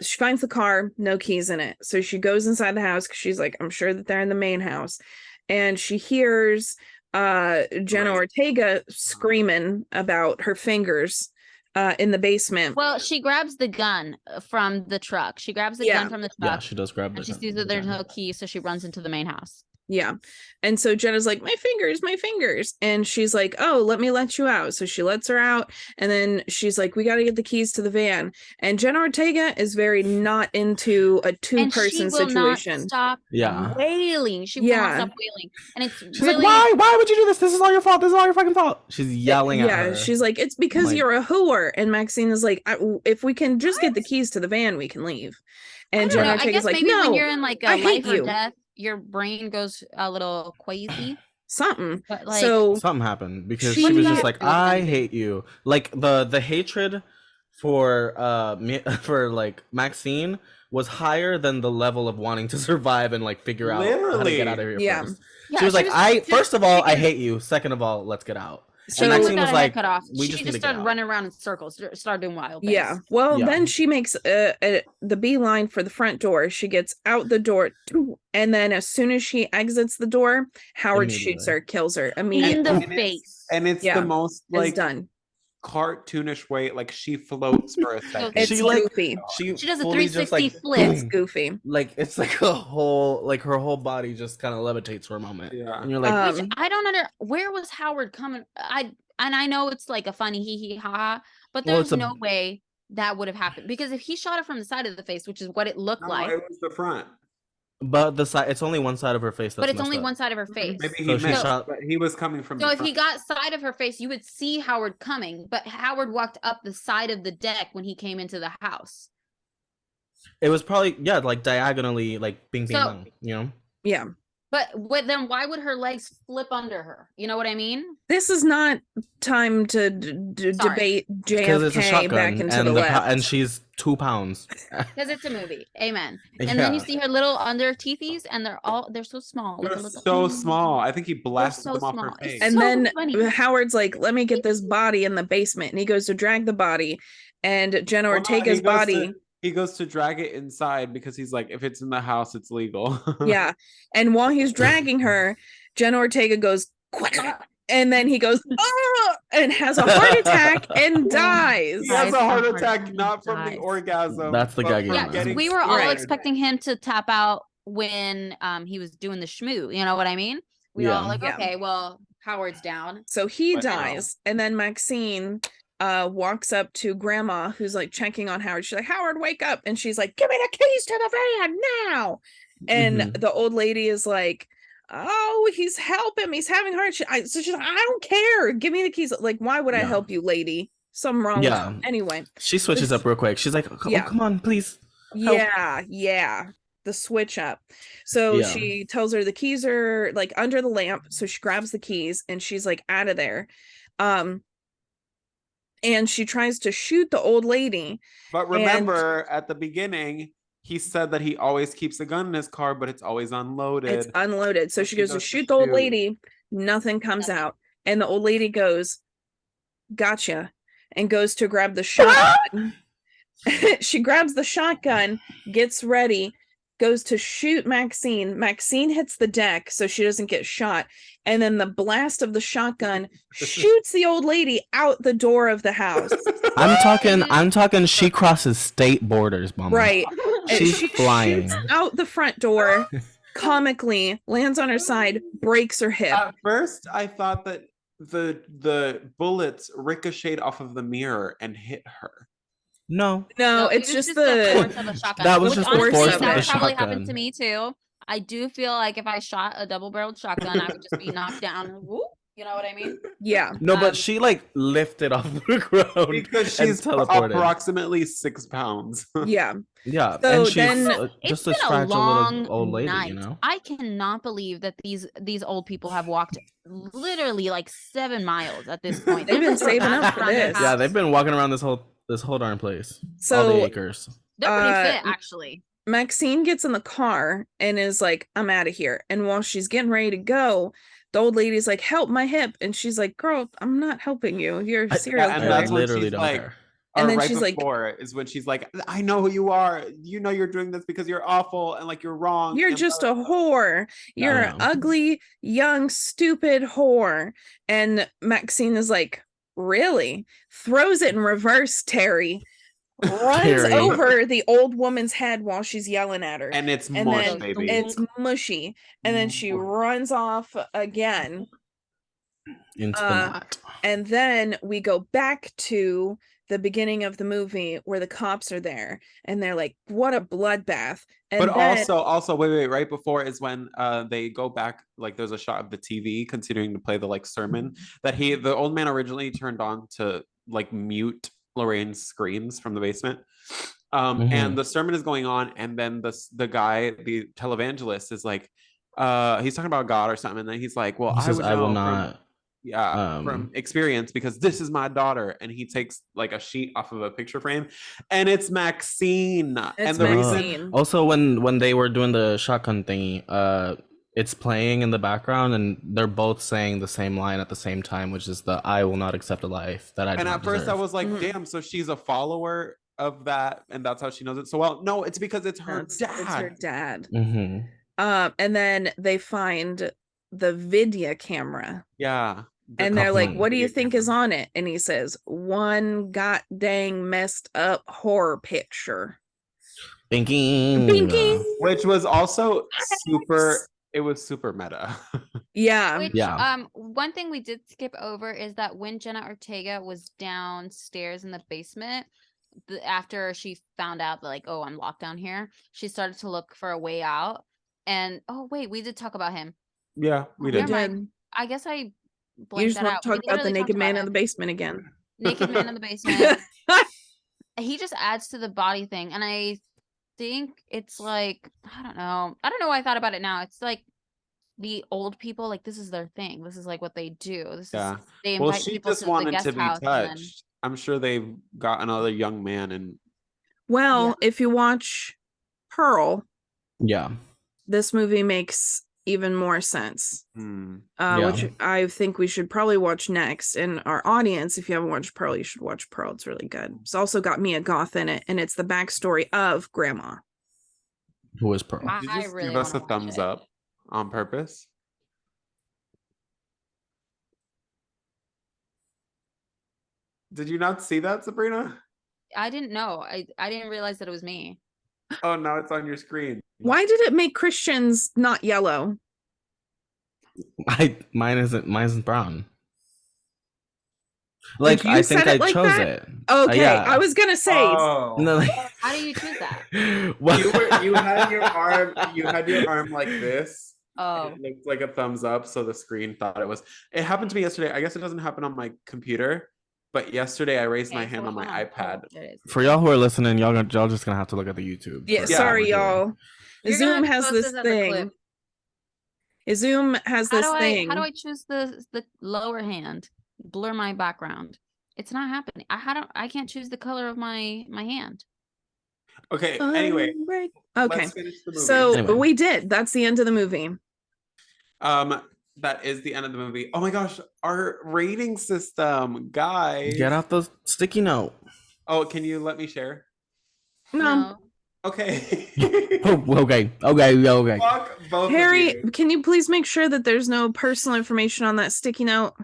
she finds the car, no keys in it. So she goes inside the house because she's like, I'm sure that they're in the main house. And she hears Jenna Ortega screaming about her fingers in the basement. Well, she grabs the gun from the truck. She grabs the gun from the truck. Yeah, she does grab the gun. She sees that there's no key, so she runs into the main house. Yeah. And so Jenna's like, my fingers. And she's like, oh, let me let you out. So she lets her out. And then she's like, we got to get the keys to the van. And Jenna Ortega is very not into a two-person situation. Not stop wailing. She will not stop wailing. And it's she's like, why would you do this? This is all your fault. This is all your fucking fault. She's yelling at her. She's like, it's because you're a whore. And Maxine is like, if we can just get the keys to the van, we can leave. And Jenna Ortega's like, no, when you're in like a life or death, your brain goes a little crazy. Something. But something happened because she was just like, I hate you. Like the hatred for like Maxine was higher than the level of wanting to survive and like figure out how to get out of here first. Yeah, She was like, first of all, I freaking- hate you. Second of all, let's get out. So And Maxine was her like, head cut off. we She just need just to get started out. running around in circles, started doing wild things. Yeah. Well, Yeah. then she makes the beeline for the front door. She gets out the door, and then as soon as she exits the door, Howard shoots her, kills her immediately. In the face. And it's Yeah, the most It's like done. cartoonish way. Like she floats for a second. It's She, like, goofy. She does a fully 360 just, like, flip. It's goofy. Like it's like a whole, like her whole body just kind of levitates for a moment. Yeah. And you're like, Which I don't where was Howard coming? I know it's like a funny hee hee ha ha, but Well, there's it's a- no way that would have happened, because if he shot her from the side of the face, which is what it looked No, like, it was the front. but the side, it's only one side of her face. That's but it's messed only up. one side of her face. Maybe So he she missed, shot- but he was coming from. So the if he front. got side of her face, you would see Howard coming, but Howard walked up the side of the deck when he came into the house. It was probably like diagonally, like bing bing So- bang, you know. Yeah. But then why would her legs flip under her? You know what I mean? This is not time to Sorry. debate Because it's a JFK shotgun, back into and the left. and she's 2 pounds. Because it's a movie. Amen. And then you Yeah. see her little under teethies, and they're so small. They're Like a little, so small. I think he blasted so them off her small. face. And So then funny. Howard's like, let me get this body in the basement. And he goes to drag the body. And Jenna Well, no, Ortega's body. He goes to drag it inside because he's like, if it's in the house, it's legal. Yeah. And while he's dragging her, Jenna Ortega goes, "Quack," and then he goes, "Ah!" and has a heart attack and dies. He has a heart Howard attack, not from the dies. orgasm. That's the but gagging from Yeah, moment. because getting we were all Right. expecting him to tap out when he was doing the schmoo. You know what I mean? We were all Yeah. like, Yeah. okay, well, Howard's down. So he But no. dies. And then Maxine walks up to grandma who's like checking on Howard. She's like, Howard, wake up. And she's like, give me the keys to the van now. And Mhm. the old lady is like, oh, he's helping. He's having heart. So she's like, I don't care. Give me the keys. Like, why would I Yeah. help you, lady? Something wrong Yeah. with you. Anyway. She switches up real quick. She's like, oh, Yeah. come on, please. Help. Yeah. The switch up. So Yeah. she tells her the keys are like under the lamp. So she grabs the keys and she's like out of there. And she tries to shoot the old lady. But remember, at the beginning, he said that he always keeps a gun in his car, but it's always unloaded. It's unloaded. So So she she goes to goes to shoot the old shoot. lady. Nothing comes out. And the old lady goes, gotcha. And goes to grab the shotgun. She grabs the shotgun, gets ready, goes to shoot Maxine. Maxine hits the deck so she doesn't get shot. And then the blast of the shotgun shoots the old lady out the door of the house. I'm talking she crosses state borders, mama. Right. And She's she flying. shoots out the front door, comically lands on her side, breaks her hip. At first, I thought that the bullets ricocheted off of the mirror and hit her. No, No. No, it's it was just the force the of a shotgun. That was Which just the honestly, force of that the probably shotgun. happened to me too. I do feel like if I shot a double-barreled shotgun, I would just be knocked down. Whoop, you know what I mean? yeah. No, Um, but she like lifted off the ground Because and she's teleported. approximately 6 pounds. Yeah. Yeah, So and she's then- It's just a been a fragile long little old lady, night. you know. I cannot believe that these old people have walked literally like 7 miles at this point. They've been just saving up for around their this. Yeah, house. they've been walking around this whole darn place. All the So acres. They're pretty uh, fit, actually. Maxine gets in the car and is like, I'm out of here. And while she's getting ready to go, the old lady's like, help my hip. And she's like, girl, I'm not helping you. You're a serial and killer. that's I when literally she's don't like- care. And Or then right she's like- before is when she's like, I know who you are. You know you're doing this because you're awful and like you're wrong. You're and just blah, a blah, blah." whore. You're an Yeah. ugly, young, stupid whore. And Maxine is like, really? Throws it in reverse, Terry. Runs Terry. over the old woman's head while she's yelling at her. And it's And mush, then baby. It's mushy. And then she runs off again. Into the Uh, knot. And then we go back to the beginning of the movie where the cops are there and they're like, what a bloodbath. And But then, also wait, right before is when they go back, like there's a shot of the TV continuing to play the like sermon that the old man originally turned on to like mute Lorraine's screams from the basement. And the sermon is going on, and then the guy, the televangelist, is like, he's talking about God or something, and then he's like, well, He says, I will know from-" not. from experience, because this is my daughter, and he takes like a sheet off of a picture frame, and it's Maxine. And the reason also when they were doing the shotgun thingy, it's playing in the background, and they're both saying the same line at the same time, which is the "I will not accept a life that I." And at first, deserve. I was like, "Damn!" So she's a follower of that, and that's how she knows it so well. No, it's because it's her dad. It's her dad. Mm-hmm. And then they find the video camera. Yeah. And they're like, "What do you think is on it?" And he says, "One god dang messed up horror picture." Thinking. Which was also super. It was super meta. Yeah. Which, one thing we did skip over is that when Jenna Ortega was downstairs in the basement, after she found out that, like, oh, I'm locked down here, she started to look for a way out. And oh wait, we did talk about him. Yeah, we did. I guess I blanked that out. Talk about the naked man in the basement again. Naked man in the basement. He just adds to the body thing, and I think it's like, I don't know why I thought about it now. It's like the old people, like, this is their thing. This is like what they do. They invite people just to the wanted guest to be house. touched. I'm sure they've got another young man, and if you watch Pearl, this movie makes even more sense. Which I think we should probably watch next. And our audience, if you haven't watched Pearl, you should watch Pearl. It's really good. It's also got Mia Goth in it, and it's the backstory of Grandma. Who is Pearl? Did you just give us a thumbs up on purpose? Did you not see that, Sabrina? I didn't know. I didn't realize that it was me. Oh, now it's on your screen. Why did it make Christians not yellow? Mine isn't brown. Like, I think I like chose that? it. Okay, I was gonna say. Oh. No, like, how do you choose that? You had your arm. You had your arm like this. Oh, it looked like a thumbs up, so the screen thought it was. It happened to me yesterday. I guess it doesn't happen on my computer, but yesterday I raised my hand on my iPad. For y'all who are listening, y'all just gonna have to look at the YouTube. Yeah, sorry, y'all. Zoom has this thing. Zoom has this thing. How do I choose the lower hand? Blur my background. It's not happening. I can't choose the color of my hand. Okay. Anyway. Okay. Let's finish the movie. So we did. That's the end of the movie. That is the end of the movie. Oh my gosh, our rating system, guys. Get out the sticky note. Oh, can you let me share? No. Okay. Okay. Fuck both Harry, of you. can you please make sure that there's no personal information on that sticky note?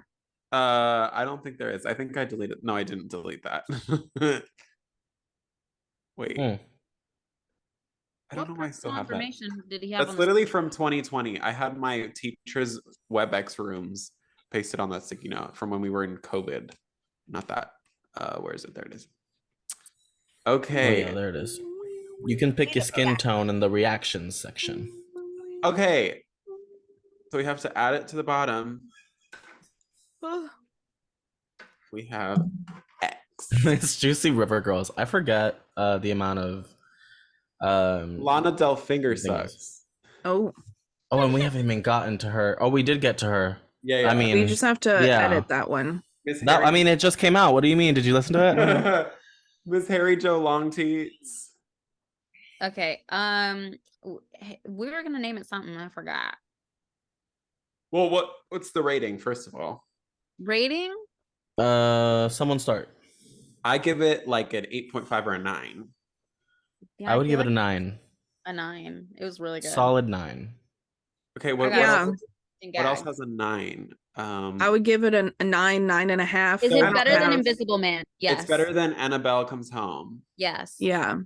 I don't think there is. I think I deleted. No, I didn't delete that. Wait. I don't know why I still have that. Did he have? That's literally from 2020. I had my teacher's WebEx rooms pasted on that sticky note from when we were in COVID. Not that. Where is it? There it is. Okay. Oh, yeah, there it is. You can pick your skin tone in the reactions section. Okay. So we have to add it to the bottom. We have X. It's Juicy River Girls. I forget the amount of Lana Del Finger sucks. Oh, and we haven't even gotten to her. Oh, we did get to her. Yeah. I mean, we just have to edit that one. I mean, it just came out. What do you mean? Did you listen to it? Miss Harry Joe Longteats. Okay. We were gonna name it something. I forgot. Well, what's the rating, first of all? Rating? Someone start. I give it like an 8.5 or a 9. Yeah, I would give it a 9. A 9. It was really good. Solid 9. Okay, what else has a 9? I would give it a 9, 9.5. Is it better than Invisible Man? Yes. It's better than Annabelle Comes Home. Yes. Yeah.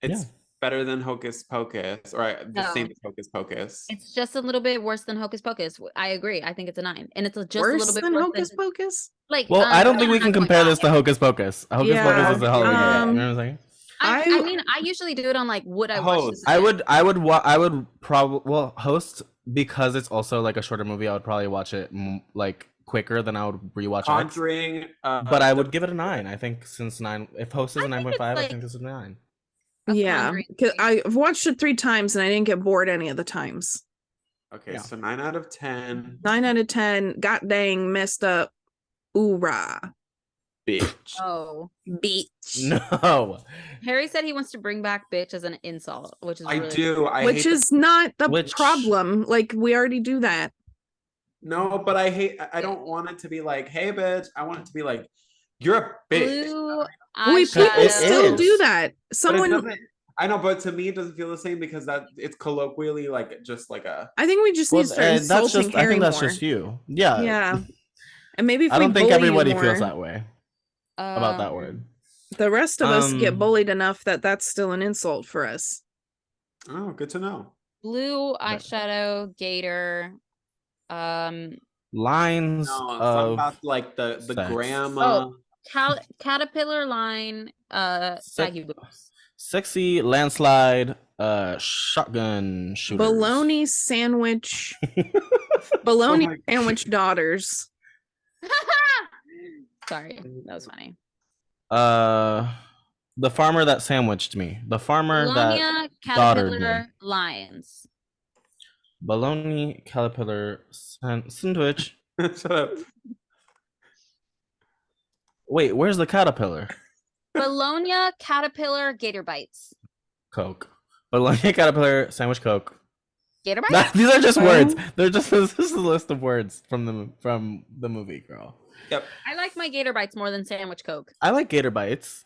It's better than Hocus Pocus, or the same as Hocus Pocus. It's just a little bit worse than Hocus Pocus. I agree. I think it's a 9, and it's just worse a little bit than worse Hocus Pocus. Like, well, I don't think we can compare this to Hocus Pocus. Hocus Pocus is a hell of a game. You know what I'm saying? I mean, I usually do it on like, would I watch this again? I would probably Host, because it's also like a shorter movie. I would probably watch it like quicker than I would rewatch Conjuring. But I would give it a 9. I think since 9, if Host is a 9.5, I think this is a 9. Yeah, because I've watched it 3 times and I didn't get bored any of the times. Okay, Yeah. so 9 out of 10. 9 out of 10. God dang, messed up. Oorah. Bitch. Oh, Beach. No. Harry said he wants to bring back bitch as an insult, which is I really do. I Which hate is not the Which- problem. Like, we already do that. No, but I don't want it to be like, hey bitch. I want it to be like, you're a bitch. blue Wait, people It still is. do that. But it Someone, doesn't, I know, but to me it doesn't feel the same because that it's colloquially like just like a I think we just need to start that's insulting just. I Harry think that's more. just you. Yeah. Yeah. And maybe if I we don't think bully you everybody more, feels that way about that word. the rest of us get Um, bullied enough that that's still an insult for us. oh, good to know. Blue eyeshadow, gator. Lines No, something of about like the sex. grandma. Caterpillar line, saggy boobs. Sexy landslide, shotgun shooters. Bologna sandwich. Oh Bologna my sandwich daughters. Sorry, that was funny. The farmer that sandwiched me. The farmer Bologna that daughtered me. caterpillar lions. Bologna caterpillar sandwich. Shut up. Wait, where's the caterpillar? Bologna caterpillar gator bites. Coke. Bologna caterpillar sandwich Coke. Gator bites? These are just Oh. words. They're just this is a list of words from the movie, girl. Yep. I like my gator bites more than sandwich Coke. I like gator bites.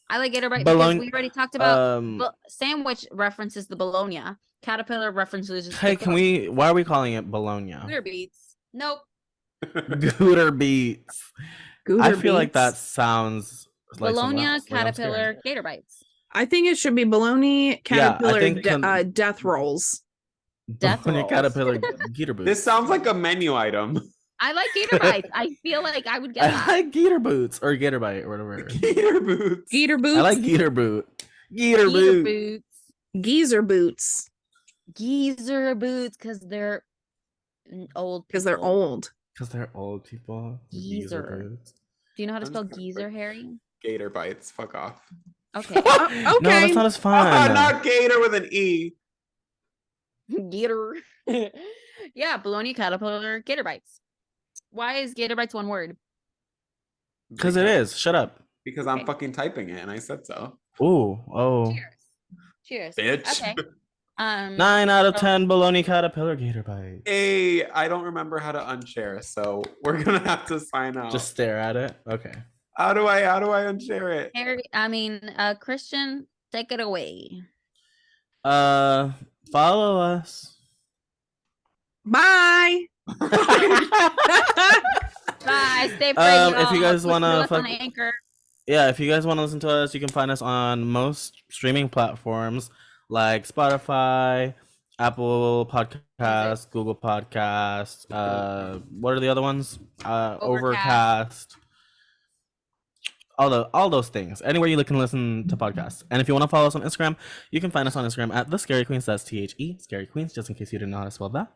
I like gator bites Bologna- because we already talked about Um, sandwich references the bologna. Caterpillar references the Hey, can Coke. we? Why are we calling it Bologna? Gator beats. Nope. Gooter beats. Gooter I feel like beats. that sounds like someone Bologna else. Like, I'm scared. caterpillar gator bites. I think it should be bologna caterpillar think death rolls. Death Bologna rolls. caterpillar gator boots. This sounds like a menu item. I like gator bites. I feel like I would get I that. like gator boots or gator bite or whatever. Gator boots. Geeter boots. I like gator boot. Gator Geezer boot. boots. Geezer boots Geezer boots because they're old. because they're people. old. Because they're old people. Geezer. boots. Do you know how to I'm spell just gonna geezer, put- Harry? Gator bites. Fuck off. Okay. Oh, No, okay. that's not as fun. Not gator with an E. Gator. Yeah, bologna caterpillar gator bites. Why is gator bites one word? Because it is. Shut up. Because I'm Okay. fucking typing it and I said so. Ooh. Oh. Cheers. Bitch. Okay. 9 out of 10 bologna caterpillar gator bite. Hey, I don't remember how to unshare, so we're gonna have to sign out. Just stare at it. Okay. How do I unshare it? Harry, Christian, take it away. Follow us. Bye. Bye. Stay free. If you guys want wanna to on fuck- Anchor. Yeah, if you guys want to listen to us, you can find us on most streaming platforms like Spotify, Apple Podcasts, Google Podcasts. What are the other ones? Overcast. All those things. Anywhere you can listen to podcasts. And if you want to follow us on Instagram, you can find us on Instagram at the Scary Queens. That's THE Scary Queens, just in case you didn't know how to spell that.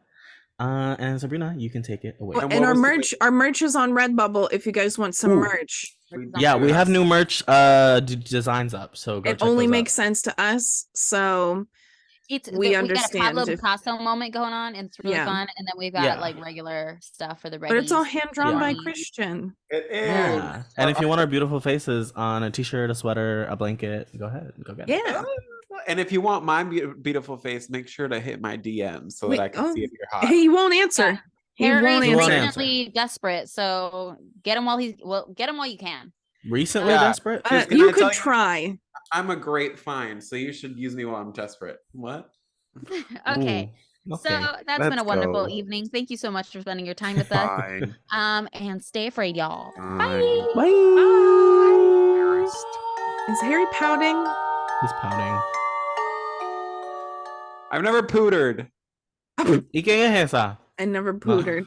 And Sabrina, you can take it away. And And what our was the- merch is on Redbubble if you guys want some Ooh. merch. Yeah, we have new merch designs up, so go It check only those makes out. sense to us. So We We got a understand Pablo if- Picasso moment going on, and it's really Yeah. fun. And then we've got Yeah. like regular stuff for the but it's all Reddies. hand drawn by Yeah. Christian. It is. Yeah. And if you want our beautiful faces on a t-shirt, a sweater, a blanket, go ahead. Go get it. Yeah. And if you want my beautiful face, make sure to hit my DM so Wait, that I can see if you're hot. He won't answer. He Harry's won't He won't answer. answer. recently desperate, so get him while you can. Recently Yeah. desperate? Can You I could tell you- try. I'm a great find, so you should use me while I'm desperate. What? Okay. Ooh, So okay. that's been a Let's wonderful go. evening. Thank you so much for spending your time with us. Fine. And stay afraid, y'all. Fine. Bye. Is Harry pouting? He's pouting. I've never pootered. ¿Y quién es esa? I never pootered.